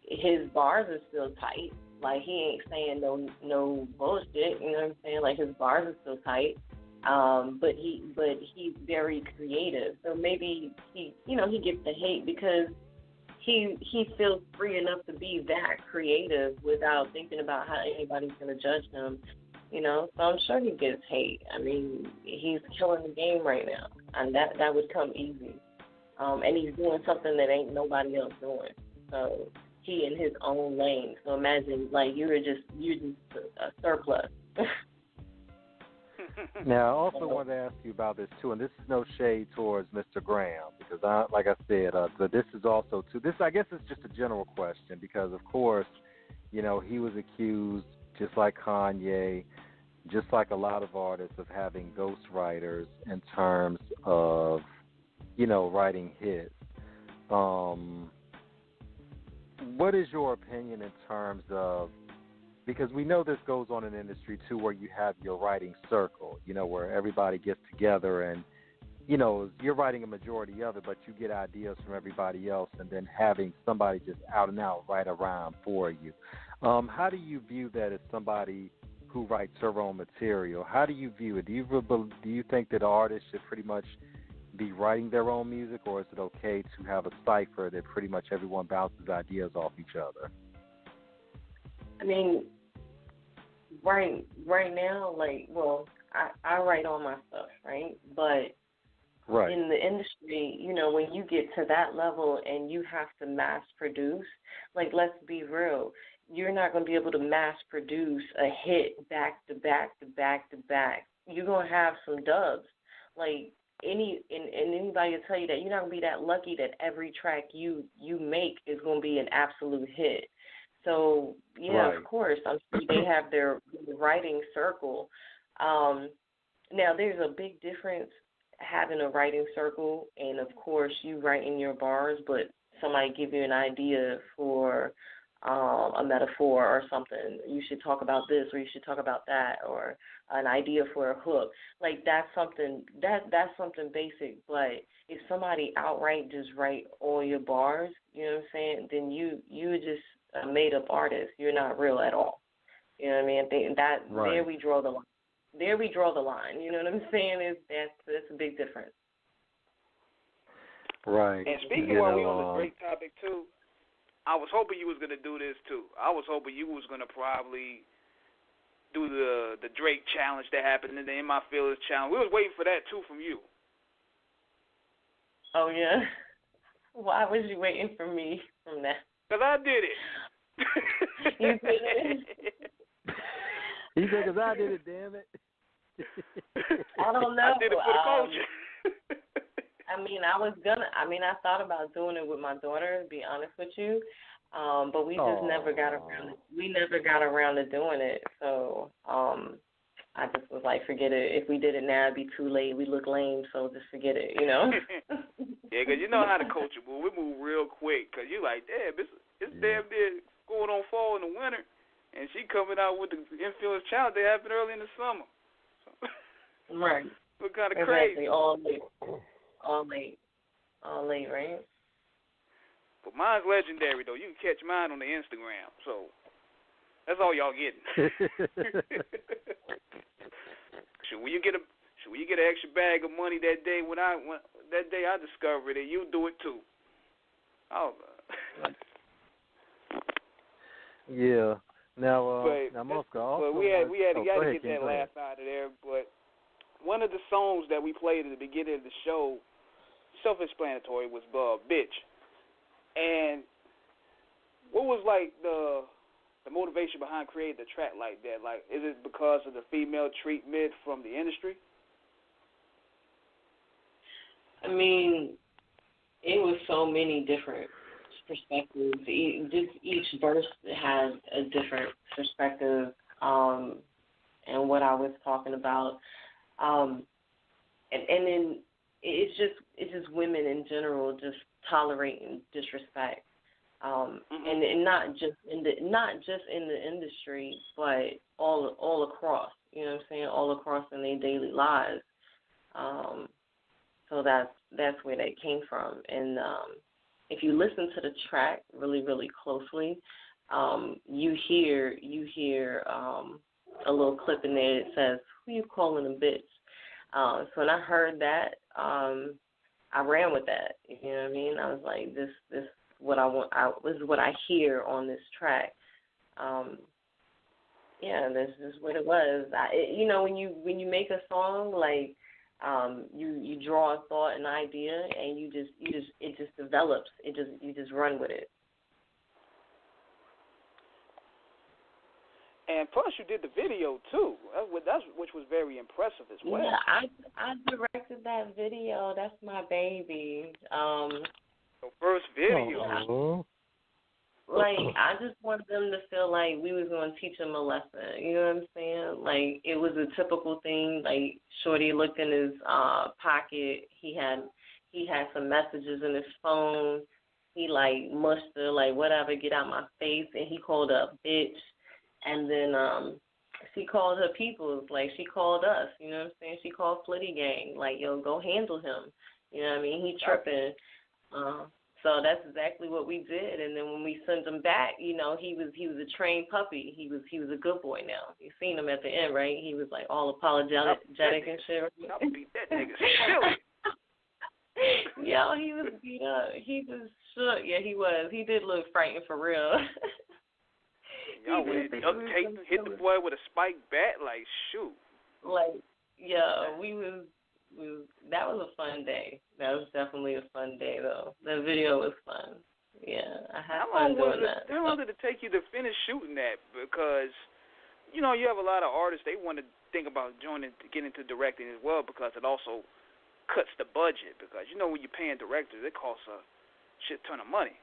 His bars are still tight. Like, he ain't saying no bullshit, you know what I'm saying? Like, his bars are still tight. But he's very creative. So maybe he gets the hate because he feels free enough to be that creative without thinking about how anybody's going to judge him, you know. So I'm sure he gets hate. I mean, he's killing the game right now, and that would come easy. And he's doing something that ain't nobody else doing. So he in his own lane. So imagine, like, you're just a surplus. Now, I also wanted to ask you about this, too, and this is no shade towards Mr. Graham, because, like I said, so this is also, too, this, I guess it's just a general question, because, of course, you know, he was accused, just like Kanye, just like a lot of artists, of having ghostwriters in terms of, you know, writing hits. What is your opinion in terms of, because we know this goes on in the industry, too, where you have your writing circle, you know, where everybody gets together and, you know, you're writing a majority of it, but you get ideas from everybody else and then having somebody just out and out write a rhyme for you. How do you view that as somebody who writes her own material? How do you view it? Do you think that artists should pretty much be writing their own music, or is it okay to have a cipher that pretty much everyone bounces ideas off each other? I mean, right now, like, well, I write all my stuff, right? But in the industry, you know, when you get to that level and you have to mass produce, like, let's be real, you're not going to be able to mass produce a hit back to back to back to back. You're going to have some dubs. Like, anybody will tell you that you're not going to be that lucky that every track you make is going to be an absolute hit. So, yeah, Of course, I'm sure they have their writing circle. Now, there's a big difference having a writing circle and, of course, you writing your bars, but somebody give you an idea for a metaphor or something. You should talk about this or you should talk about that, or an idea for a hook. Like, that's something basic, but if somebody outright just write all your bars, you know what I'm saying, then you just a made-up artist. You're not real at all. You know what I mean? There we draw the line. There we draw the line. You know what I'm saying? That's a big difference. Right. And speaking while we're on this great topic, too, I was hoping you was going to do this, too. I was hoping you was going to probably do the Drake challenge that happened in the In My Feelings challenge. We was waiting for that, too, from you. Oh, yeah? Why was you waiting for me from that? Because I did it. You did it? He said, because I did it, damn it. I don't know. I did it for the culture. I thought about doing it with my daughter, to be honest with you. But we just never got around. We never got around to doing it. So I just was like, forget it. If we did it now, it'd be too late. We look lame, so just forget it. You know. Yeah, because you know how the culture move. We move real quick. Because you like, damn, it's damn near going on fall in the winter, and she coming out with the Influence Challenge that happened early in the summer. So, right. We're kind of exactly. crazy. All late, right? But mine's legendary, though. You can catch mine on the Instagram. So that's all y'all getting. Should you get an extra bag of money that day when I discovered it? You do it too. Oh. Yeah. Now, Mosca. But we had to get that laugh out of there. But one of the songs that we played at the beginning of the show, self-explanatory, was "Bitch." And what was like the motivation behind creating the track like that? Like, is it because of the female treatment from the industry? I mean, it was so many different perspectives. Each verse has a different perspective, and what I was talking about, and then it's just women in general just tolerating disrespect, and not just in the industry, but all across. You know what I'm saying? All across in their daily lives. So that's where that came from. And if you listen to the track really, really closely, you hear a little clip in there that says, "Who you calling a bitch?" So when I heard that, I ran with that. You know what I mean? I was like, this is what I want. This is what I hear on this track. Yeah, this is what it was. When you make a song, like you draw a thought, an idea, and it just develops. You just run with it. And plus, you did the video too. Which was very impressive as well. Yeah, I directed that video. That's my baby. So first video. Yeah. Like, I just wanted them to feel like we was going to teach them a lesson. You know what I'm saying? Like, it was a typical thing. Like, Shorty looked in his pocket. He had some messages in his phone. He, like, mushed her, like, whatever, get out my face. And he called her a bitch. And then she called her peoples. Like, she called us. You know what I'm saying? She called Flitty Gang. Like, yo, go handle him. You know what I mean? He tripping. So that's exactly what we did. And then when we sent him back, he was a trained puppy. He was a good boy now. You seen him at the end, right? He was like all apologetic and shit. I'll beat that nigga silly. Yo, he was beat up. He was shook. Yeah, he was. He did look frightened for real. Y'all hit the boy with a spiked bat, like shoot. Like, yeah, that was a fun day. That was definitely a fun day, though. The video was fun. Yeah, I had fun doing that. How long did it take you to finish shooting that? Because, you have a lot of artists, they want to think about getting into directing as well, because it also cuts the budget. Because, when you're paying directors, it costs a shit ton of money.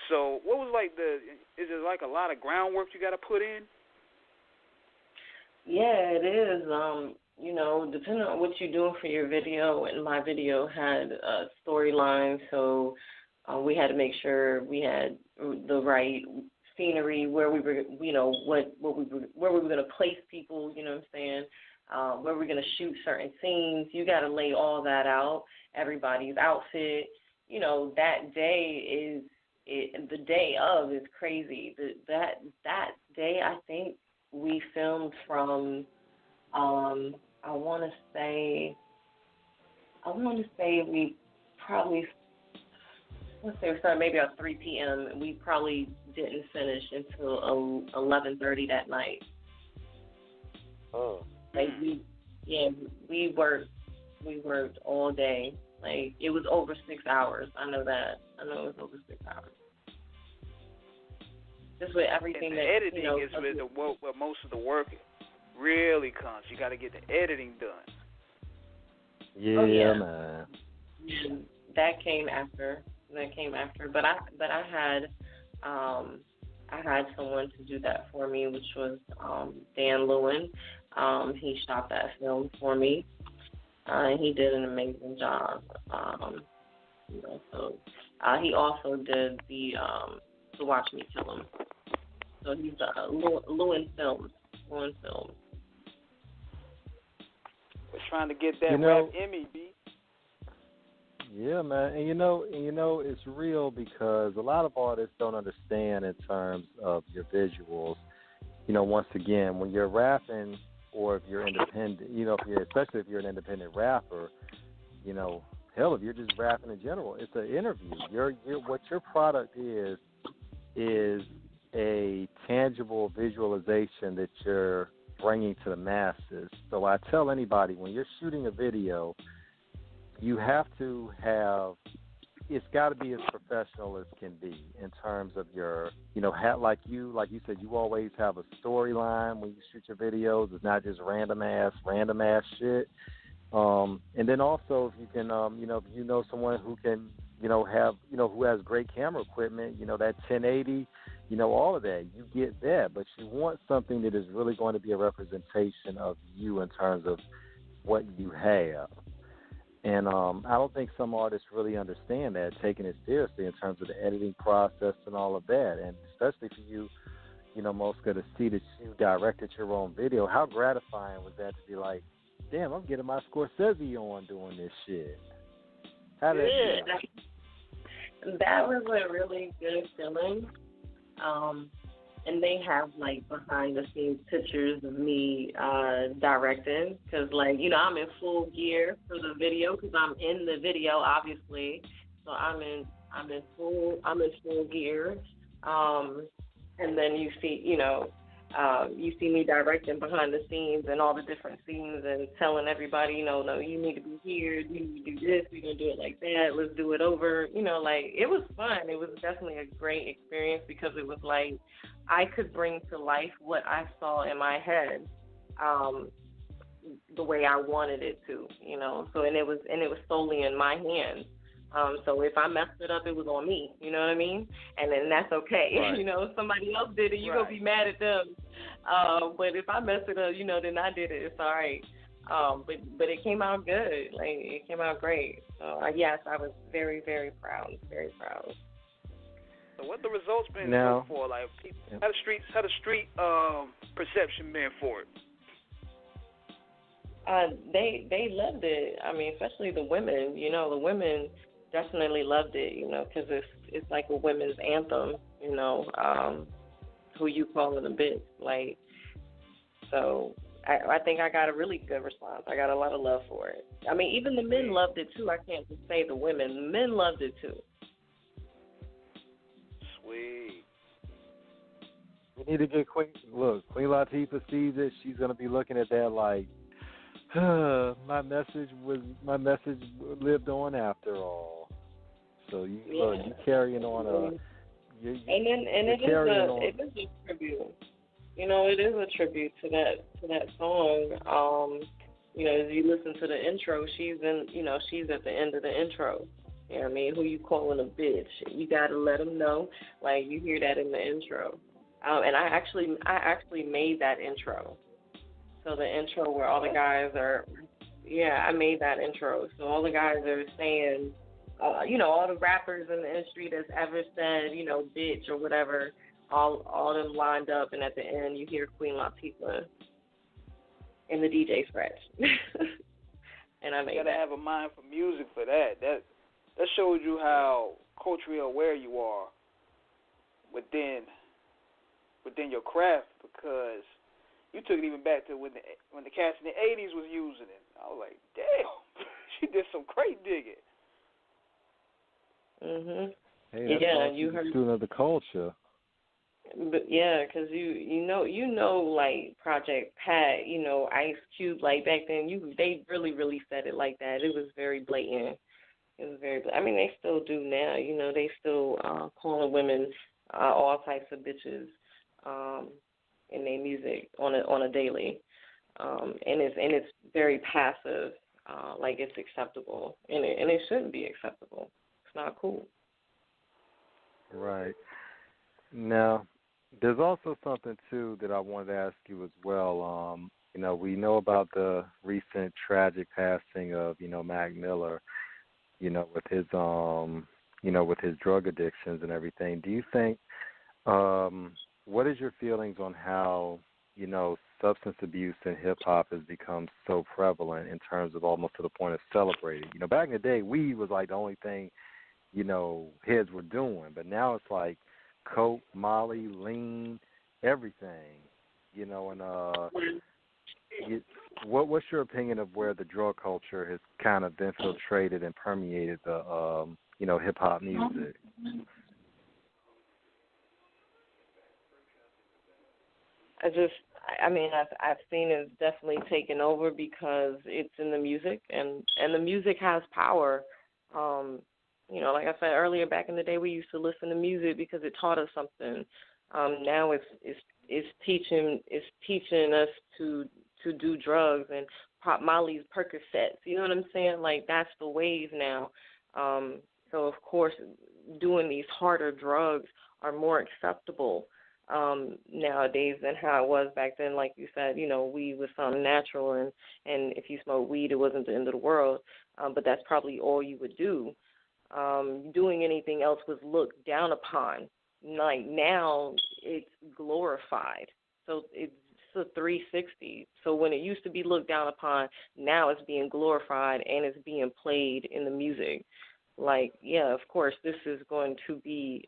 So what was is it like a lot of groundwork you got to put in? Yeah, it is. Depending on what you're doing for your video, and my video had a storyline, so we had to make sure we had the right scenery, where we were, where we were going to place people, you know what I'm saying, where we're going to shoot certain scenes. You got to lay all that out, everybody's outfit. That day the day of is crazy. That day, I think we filmed from, I want to say we probably, we started maybe at 3 p.m. and we probably didn't finish until 11:30 that night. Oh. Like we worked all day. Like, it was over 6 hours. I know that. I know it was over 6 hours. Just with everything and the editing is where most of the work really comes. You got to get the editing done. Yeah, man. That came after. But I had someone to do that for me, which was Dan Lewin. He shot that film for me. He did an amazing job. So he also did the Watch Me Kill Him. So he's Lewin Films. We're trying to get that rap Emmy, B. Yeah, man, and it's real, because a lot of artists don't understand in terms of your visuals. Once again, when you're rapping, or if you're independent, especially if you're an independent rapper, hell, if you're just rapping in general, it's an interview. What your product is a tangible visualization that you're bringing to the masses. So I tell anybody, when you're shooting a video, you have to have, it's got to be as professional as can be in terms of your, like you said, you always have a storyline when you shoot your videos. It's not just random ass shit. And then also, if you can, if you know someone who can, have, who has great camera equipment, that 1080, all of that, you get that. But you want something that is really going to be a representation of you in terms of what you have. And I don't think some artists really understand that, taking it seriously in terms of the editing process and all of that. And especially for you, Mosca, to see that you directed your own video, how gratifying was that to be like, damn, I'm getting my Scorsese on doing this shit. How did that feel? That was a really good feeling. And they have, behind-the-scenes pictures of me directing. Because, I'm in full gear for the video because I'm in the video, obviously. So I'm in full gear. And then you see, you see me directing behind the scenes and all the different scenes and telling everybody, no, you need to be here, you need to do this, we're going to do it like that, let's do it over. It was fun. It was definitely a great experience because it was like I could bring to life what I saw in my head the way I wanted it to, So, and it was solely in my hands. So if I messed it up, it was on me. You know what I mean? And then that's okay. Right. If somebody else did it, you're going to be mad at them. But if I messed it up, then I did it. It's all right. But it came out good. It came out great. So, yes, I was very, very proud. Very proud. So what the results been now, for? How the street perception been for it? They loved it. I mean, especially the women. The women definitely loved it. Because it's like a women's anthem. Who you calling a bitch? So I think I got a really good response. I got a lot of love for it. I mean, even the men loved it too. I can't just say the women. The men loved it too. Sweet. We need to get Queen Latifah sees it. She's gonna be looking at that like, my message lived on after all. So you carrying on it is a tribute. It is a tribute to that song. As you listen to the intro, she's at the end of the intro. You know what I mean? Who you calling a bitch? You gotta let them know. You hear that in the intro. And I actually made that intro. So the intro where all the guys are, I made that intro. So all the guys are saying, all the rappers in the industry that's ever said, bitch or whatever, all them lined up, and at the end you hear Queen Latifah in the DJ scratch. And I made you gotta have a mind for music for that. That shows you how culturally aware you are within your craft, because you took it even back to when the cats in the 80s was using it. I was like, damn, she did some crate digging. Mhm. Hey, you heard. Student of the culture. But because you know like Project Pat, Ice Cube, back then they really said it like that. It was very blatant. I mean, they still do now. They still calling women all types of bitches in their music on a daily, and it's very passive, it's acceptable, and it shouldn't be acceptable. It's not cool. Right. Now, there's also something too that I wanted to ask you as well. We know about the recent tragic passing of Mac Miller, with his with his drug addictions and everything. Do you think what is your feelings on how, substance abuse in hip-hop has become so prevalent in terms of almost to the point of celebrating? Back in the day, weed was like the only thing, heads were doing. But now it's like coke, molly, lean, everything, what's your opinion of where the drug culture has kind of infiltrated and permeated the, hip-hop music? I've seen it's definitely taken over because it's in the music, and the music has power. Like I said earlier, back in the day, we used to listen to music because it taught us something. Now it's teaching us to do drugs and Pop Molly's, Percocets. You know what I'm saying? Like, that's the wave now. So, of course, doing these harder drugs are more acceptable nowadays than how it was back then. Like you said, you know, weed was something natural, and if you smoked weed, it wasn't the end of the world. But that's probably all you would do. Doing anything else was looked down upon. Like, now it's glorified. So it's a 360. So when it used to be looked down upon, now it's being glorified and it's being played in the music. Like, yeah, of course, this is going to be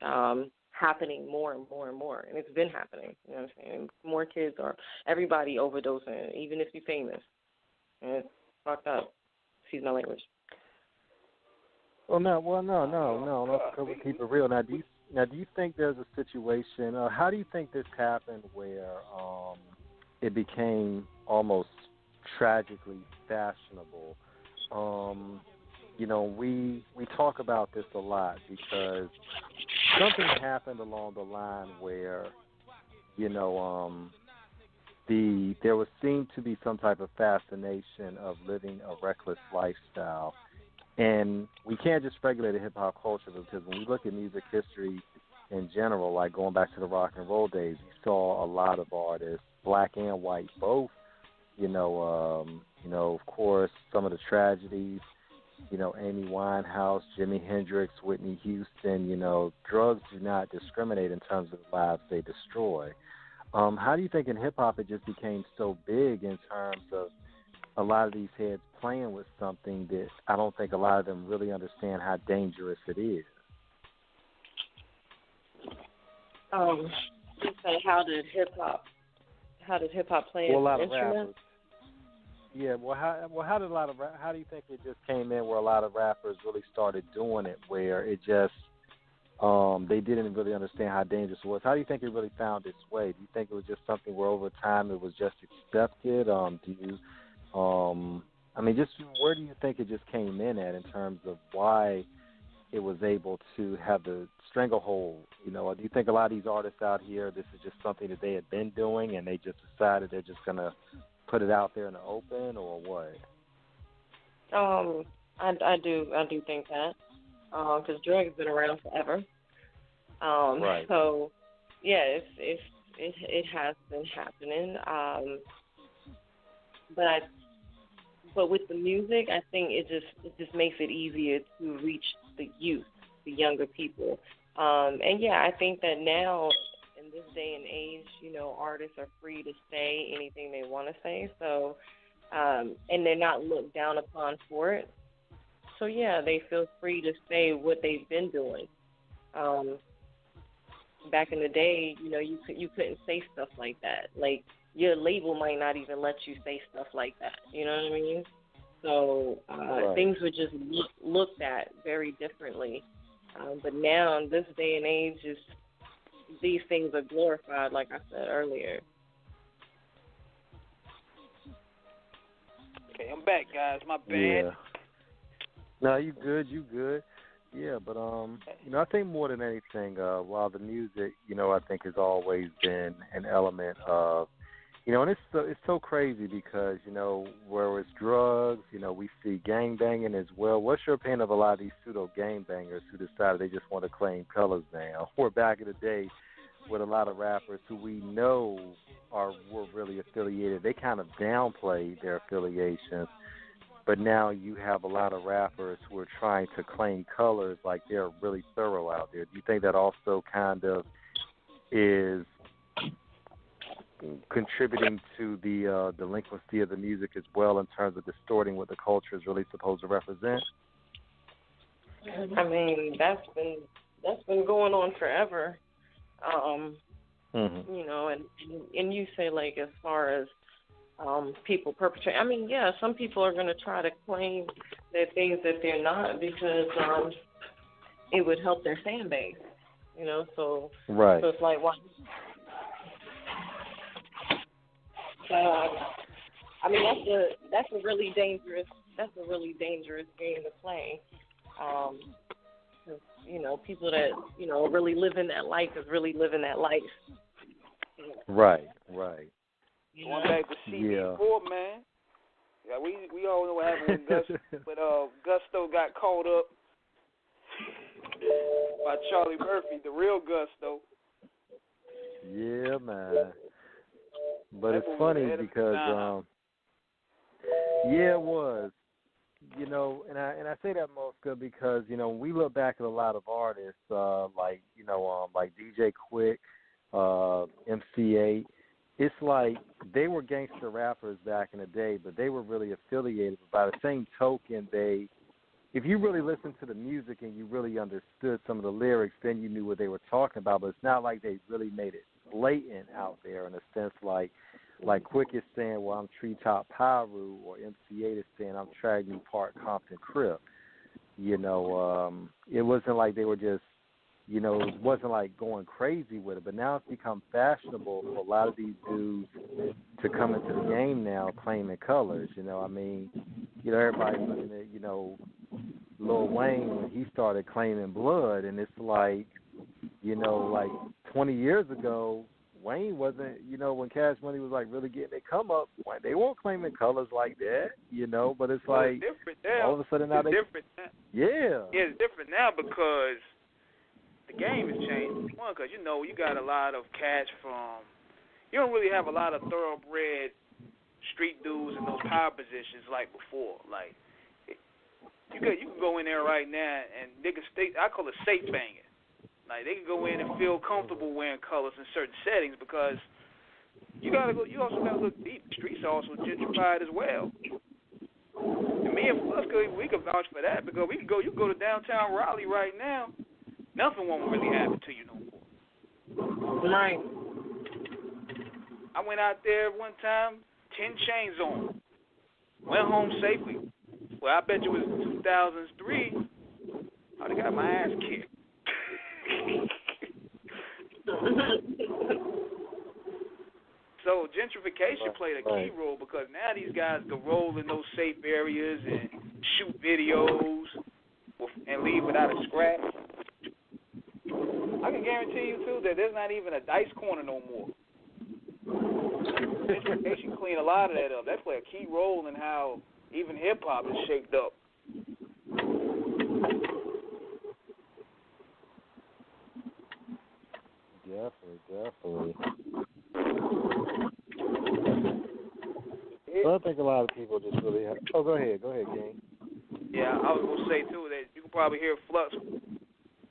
happening more and more and more. And it's been happening. You know what I'm saying? More kids are, everybody overdosing, even if you're famous. And it's fucked up. Excuse my language. Well, no. Let's keep it real. Now, do you think there's a situation? How do you think this happened where it became almost tragically fashionable? You know, we talk about this a lot because something happened along the line where, you know, there was seemed to be some type of fascination of living a reckless lifestyle. And we can't just regulate a hip-hop culture because when we look at music history in general, like going back to the rock and roll days, we saw a lot of artists, black and white, both, you know, of course, some of the tragedies, you know, Amy Winehouse, Jimi Hendrix, Whitney Houston, you know, drugs do not discriminate in terms of the lives they destroy. How do you think in hip-hop it just became so big in terms of a lot of these heads playing with something that I don't think a lot of them really understand how dangerous it is? You say how did hip hop play well, as a lot an of instrument? rappers. Yeah, how do you think it just came in where a lot of rappers really started doing it, where it just they didn't really understand how dangerous it was? How do you think it really found its way? Do you think it was just something where over time it was just accepted? I mean, just where do you think it just came in at in terms of why it was able to have the stranglehold? You know, do you think a lot of these artists out here, this is just something that they had been doing and they just decided they're just going to put it out there in the open, or what? I do think that because drugs have been around forever. Right. So, yeah, it has been happening. But with the music, I think it just makes it easier to reach the youth, the younger people. And yeah, I think that now in this day and age, you know, artists are free to say anything they want to say. So, and they're not looked down upon for it. So yeah, they feel free to say what they've been doing. Back in the day, you know, you couldn't say stuff like that. Like, your label might not even let you say stuff like that. You know what I mean? So right. Things were just looked at very differently. But now, in this day and age, these things are glorified, like I said earlier. Okay, I'm back, guys. My bad. Yeah. No, you good. Yeah, but you know, I think more than anything, while the music, you know, I think has always been an element of, you know, and it's so crazy because, you know, where it's drugs, you know, we see gangbanging as well. What's your opinion of a lot of these pseudo gangbangers who decided they just want to claim colors now? Or back in the day with a lot of rappers who we know were really affiliated, they kind of downplayed their affiliations. But now you have a lot of rappers who are trying to claim colors like they're really thorough out there. Do you think that also kind of is contributing to the delinquency of the music as well in terms of distorting what the culture is really supposed to represent? I mean, that's been going on forever. You know, and you say, like, as far as people perpetrate. I mean, yeah, some people are going to try to claim that things that they're not because it would help their fan base, you know. So, right. So it's like, why? I mean, that's a really dangerous game to play. You know, people that, you know, really living that life is really living that life. Right. Going back to CD4, man. Yeah, we all know what happened with Gus, but Gusto got called up by Charlie Murphy, the real Gusto. Yeah, man. But it's funny because, yeah, it was. You know, and I say that, Mosca, because, you know, when we look back at a lot of artists, like DJ Quick, MC8, it's like they were gangster rappers back in the day, but they were really affiliated. But by the same token, if you really listened to the music and you really understood some of the lyrics, then you knew what they were talking about. But it's not like they really made it blatant out there in a sense like Quick is saying, well, I'm Treetop Pyru, or MC8 is saying, I'm Tragedy Park Compton Crip. You know, it wasn't like they were just, you know, it wasn't like going crazy with it. But now it's become fashionable for a lot of these dudes to come into the game now claiming colors. You know, I mean, you know, everybody's looking at, you know, Lil Wayne when he started claiming blood, and it's like, you know, like 20 years ago, Wayne wasn't, you know, when Cash Money was like really getting their come up, they weren't claiming colors like that, you know, but it's like it's different now. All of a sudden now different now. Yeah. Yeah, it's different now because the game has changed. One, because, you know, you got a lot of cats from, you don't really have a lot of thoroughbred street dudes in those power positions like before. Like, you can go in there right now and niggas, I call it safe banging. Like, they can go in and feel comfortable wearing colors in certain settings because you also gotta look deep. The streets are also gentrified as well. And me and Flux, we can vouch for that because you go to downtown Raleigh right now, nothing won't really happen to you no more. Right. I went out there one time, 10 chains on. Went home safely. Well, I bet you it was 2003. I would have got my ass kicked. So gentrification played a key role because now these guys can roll in those safe areas and shoot videos and leave without a scratch. I can guarantee you too that there's not even a dice corner no more. Gentrification cleaned a lot of that up. That played a key role in how even hip hop is shaped up. Definitely. But I think a lot of people just really have... Oh, go ahead, King. Yeah, I was going to say, too, that you can probably hear Flux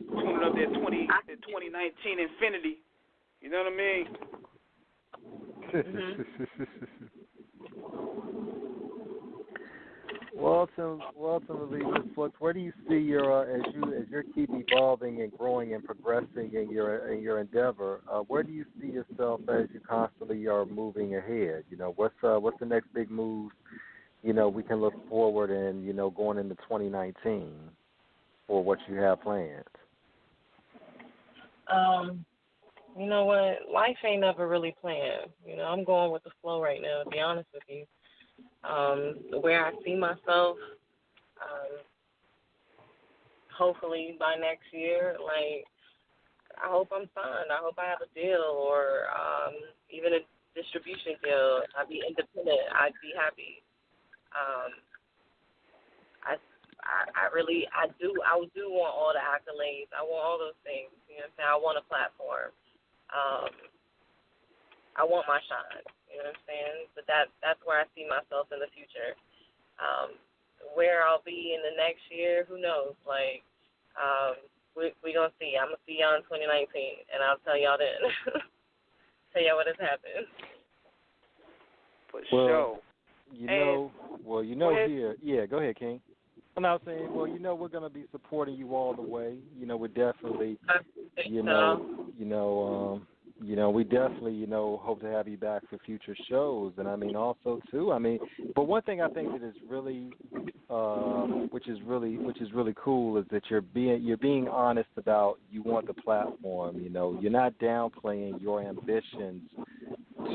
tuning up that 2019 Infinity. You know what I mean? Well, ultimately, Flux, where do you see your as you keep evolving and growing and progressing in your endeavor? Where do you see yourself as you constantly are moving ahead? You know, what's the next big move? You know, we can look forward and, you know, going into 2019 for what you have planned. You know what? Life ain't never really planned. You know, I'm going with the flow right now, to be honest with you. Where I see myself, hopefully by next year, like, I hope I'm signed. I hope I have a deal or even a distribution deal. I'd be independent. I'd be happy. I do want all the accolades. I want all those things. You know what I'm saying? I want a platform. I want my shine. You know what I'm saying? But that's where I see myself in the future. Where I'll be in the next year, who knows? Like, we're going to see. I'm going to see y'all in 2019, and I'll tell y'all then. Tell y'all what has happened. For sure. Here. Yeah, go ahead, King. I'm not saying, well, you know, we're going to be supporting you all the way. You know, we're definitely, we definitely, you know, hope to have you back for future shows. And I mean, also too, but one thing I think that is really, which is really cool is that you're being honest about you want the platform. You know, you're not downplaying your ambitions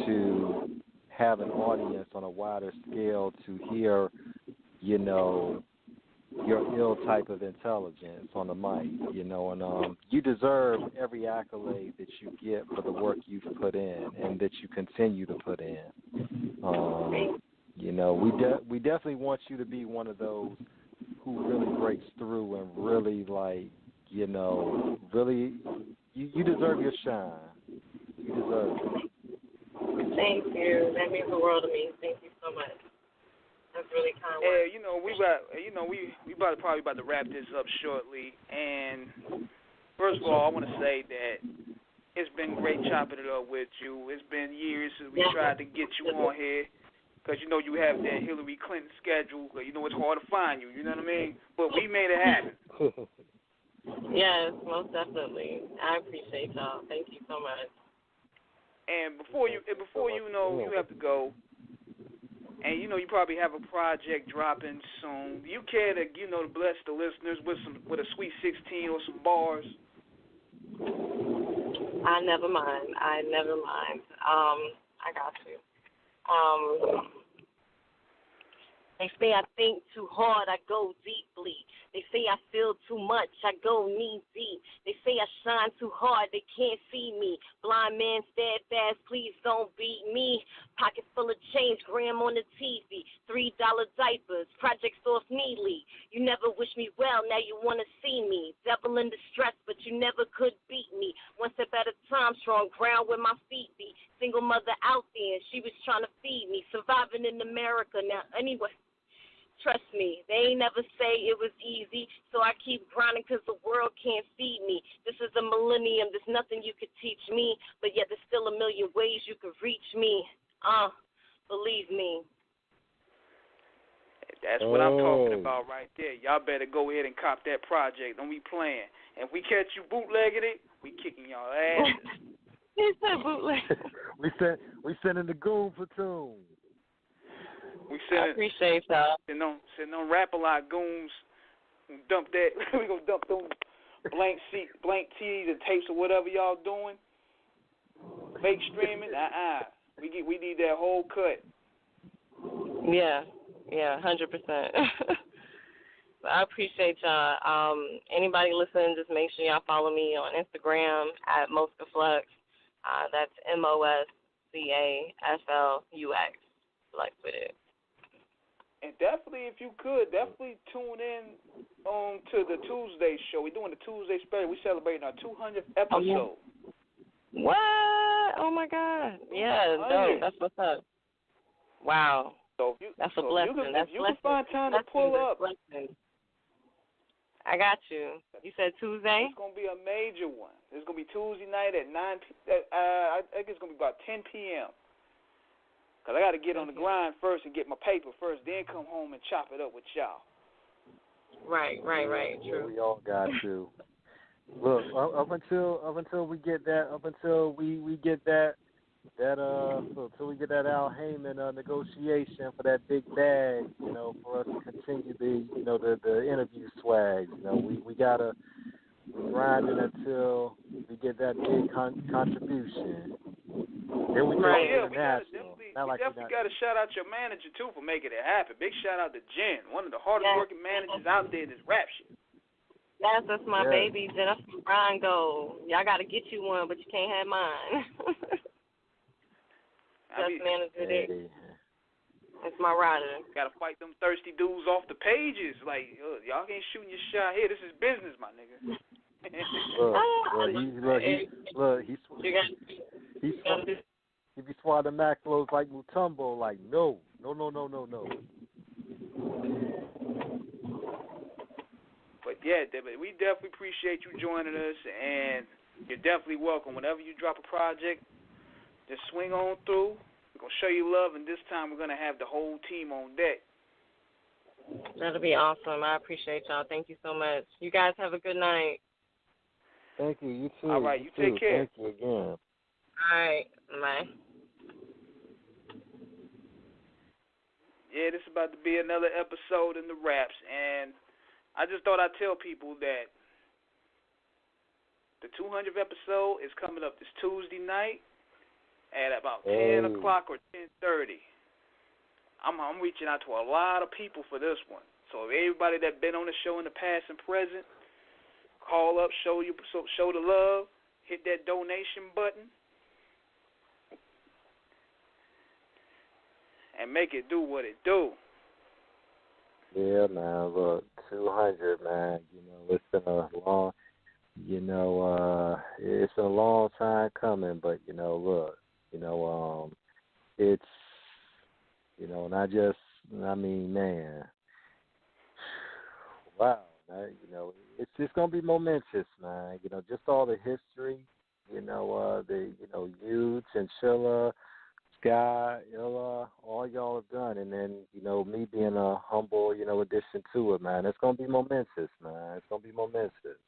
to have an audience on a wider scale to hear, you know, your ill type of intelligence on the mic, you know, and you deserve every accolade that you get for the work you've put in and that you continue to put in. You know, we definitely want you to be one of those who really breaks through and really, like, you know, really, you deserve your shine. You deserve it. Thank you. That means the world to me. Thank you so much. That's really kind. Yeah, you know, we probably about to wrap this up shortly. And first of all, I want to say that it's been great chopping it up with you. It's been years since we tried to get you on here. Because, you know, you have that Hillary Clinton schedule. You know, it's hard to find you. You know what I mean? But we made it happen. Yes, most definitely. I appreciate y'all. Thank you so much. And before you know, you have to go. And, you know, you probably have a project dropping soon. Do you care to, you know, to bless the listeners with a Sweet 16 or some bars? I never mind. I got you. They say I think too hard, I go deeply. They say I feel too much, I go knee deep. They say I shine too hard, they can't see me. Blind man steadfast, please don't beat me. Pocket full of change, gram on the TV. $3 diapers, project source neatly. You never wish me well, now you want to see me. Devil in distress, but you never could beat me. One step at a time, strong ground where my feet be. Single mother out there, and she was trying to feed me. Surviving in America now, anyway. Trust me, they ain't never say it was easy, so I keep grinding because the world can't feed me. This is a millennium, there's nothing you could teach me, but yet there's still a million ways you could reach me. Believe me. That's what I'm talking about right there. Y'all better go ahead and cop that project. Don't be playing. And if we catch you bootlegging it, we kicking y'all ass. He said bootleg. we sending the goon platoon. I appreciate y'all. Sitting on Rap-A-Lot goons. Dump that. We gonna dump them blank TDs and tapes or whatever y'all doing. Fake streaming. We need that whole cut. Yeah, 100%. I appreciate y'all. Anybody listening, just make sure y'all follow me on Instagram at Mosca Flux. That's MOSCAFLUX. Flux with it. And definitely, if you could, tune in to the Tuesday show. We're doing the Tuesday special. We're celebrating our 200th episode. What? Oh, my God. Yeah, dope. That's what's up. Wow. That's a blessing. If you can find time to pull up. I got you. You said Tuesday? It's going to be a major one. It's going to be Tuesday night at 9 I think it's going to be about 10 p.m. Because I got to get on the grind first and get my paper first, then come home and chop it up with y'all. Right. True. We all got to. Look, up until we get that, until we get that Al Heyman negotiation for that big bag, you know, for us to continue the interview swag. You know, we gotta grind it until we get that big contribution. Then we go international. We definitely got to shout out your manager, too, for making it happen. Big shout out to Jen, one of the hardest working managers out there in this rap shit. Yes, that's my baby, Jen. That's my Ryan Gold. Y'all got to get you one, but you can't have mine. Manager there. That's my rider. Got to fight them thirsty dudes off the pages. Like, y'all ain't shooting your shot here. This is business, my nigga. He be swatting Mac flows like Mutombo, like no. But yeah, we definitely appreciate you joining us, and you're definitely welcome. Whenever you drop a project, just swing on through. We're gonna show you love, and this time we're gonna have the whole team on deck. That'll be awesome. I appreciate y'all. Thank you so much. You guys have a good night. Thank you. You too. All right, you take care. Thank you again. All right. Bye. Yeah, this is about to be another episode in the Raps, and I just thought I'd tell people that the 200th episode is coming up this Tuesday night at about 10 o'clock or 10:30. I'm reaching out to a lot of people for this one. So if everybody that's been on the show in the past and present, call up, show the love, hit that donation button. And and make it do what it do. Yeah, man. Look, 200, man. It's been a long, it's been a long time coming. But look, it's, and man, wow, man, it's just gonna be momentous, man. Just all the history, you, Chinchilla, Sky, Illa, all y'all have done, and then, me being a humble, addition to it, man. It's gonna be momentous, man. It's gonna be momentous.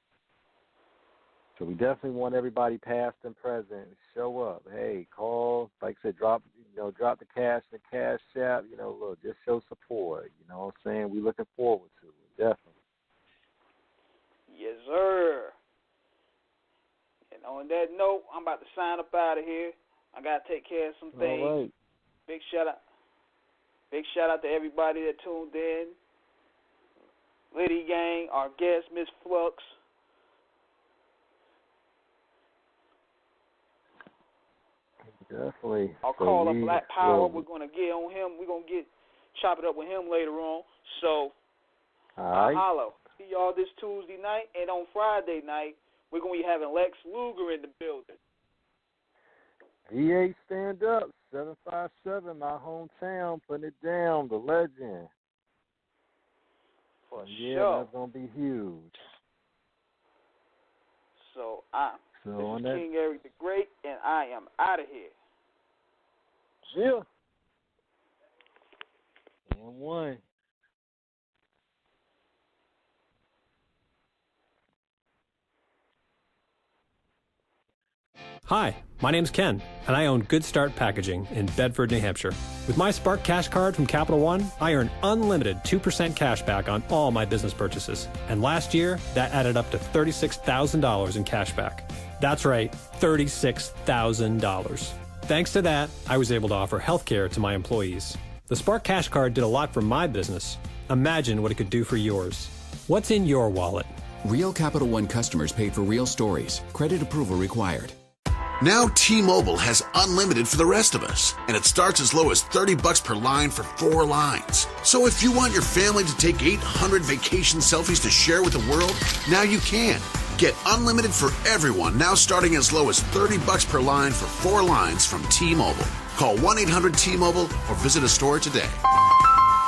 So we definitely want everybody past and present, show up. Hey, call, like I said, drop the cash in the cash app. Look, just show support. You know what I'm saying? We're looking forward to it, definitely. Yes, sir. And on that note, I'm about to sign up out of here. I gotta take care of some things. All right. Big shout out to everybody that tuned in. Liddy Gang, our guest, Miss Flux. Definitely. I'll call up Black Power. We're gonna get on him. We're gonna chop it up with him later on. So, holla. See y'all this Tuesday night, and on Friday night we're gonna be having Lex Luger in the building. VA stand up, 757, my hometown, putting it down, the legend. For yeah, sure. That's gonna be huge. So this is King Eric the Great, and I am out of here. Yeah. And one. Hi, my name's Ken, and I own Good Start Packaging in Bedford, New Hampshire. With my Spark Cash Card from Capital One, I earn unlimited 2% cash back on all my business purchases. And last year, that added up to $36,000 in cash back. That's right, $36,000. Thanks to that, I was able to offer health care to my employees. The Spark Cash Card did a lot for my business. Imagine what it could do for yours. What's in your wallet? Real Capital One customers paid for real stories. Credit approval required. Now T-Mobile has unlimited for the rest of us, and it starts as low as $30 per line for 4 lines. So if you want your family to take 800 vacation selfies to share with the world, now you can. Get unlimited for everyone, now starting as low as $30 per line for 4 lines from T-Mobile. Call 1-800-T-Mobile or visit a store today.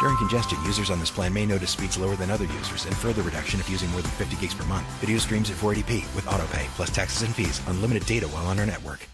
During congestion, users on this plan may notice speeds lower than other users, and further reduction if using more than 50 gigs per month. Video streams at 480p with autopay, plus taxes and fees, unlimited data while on our network.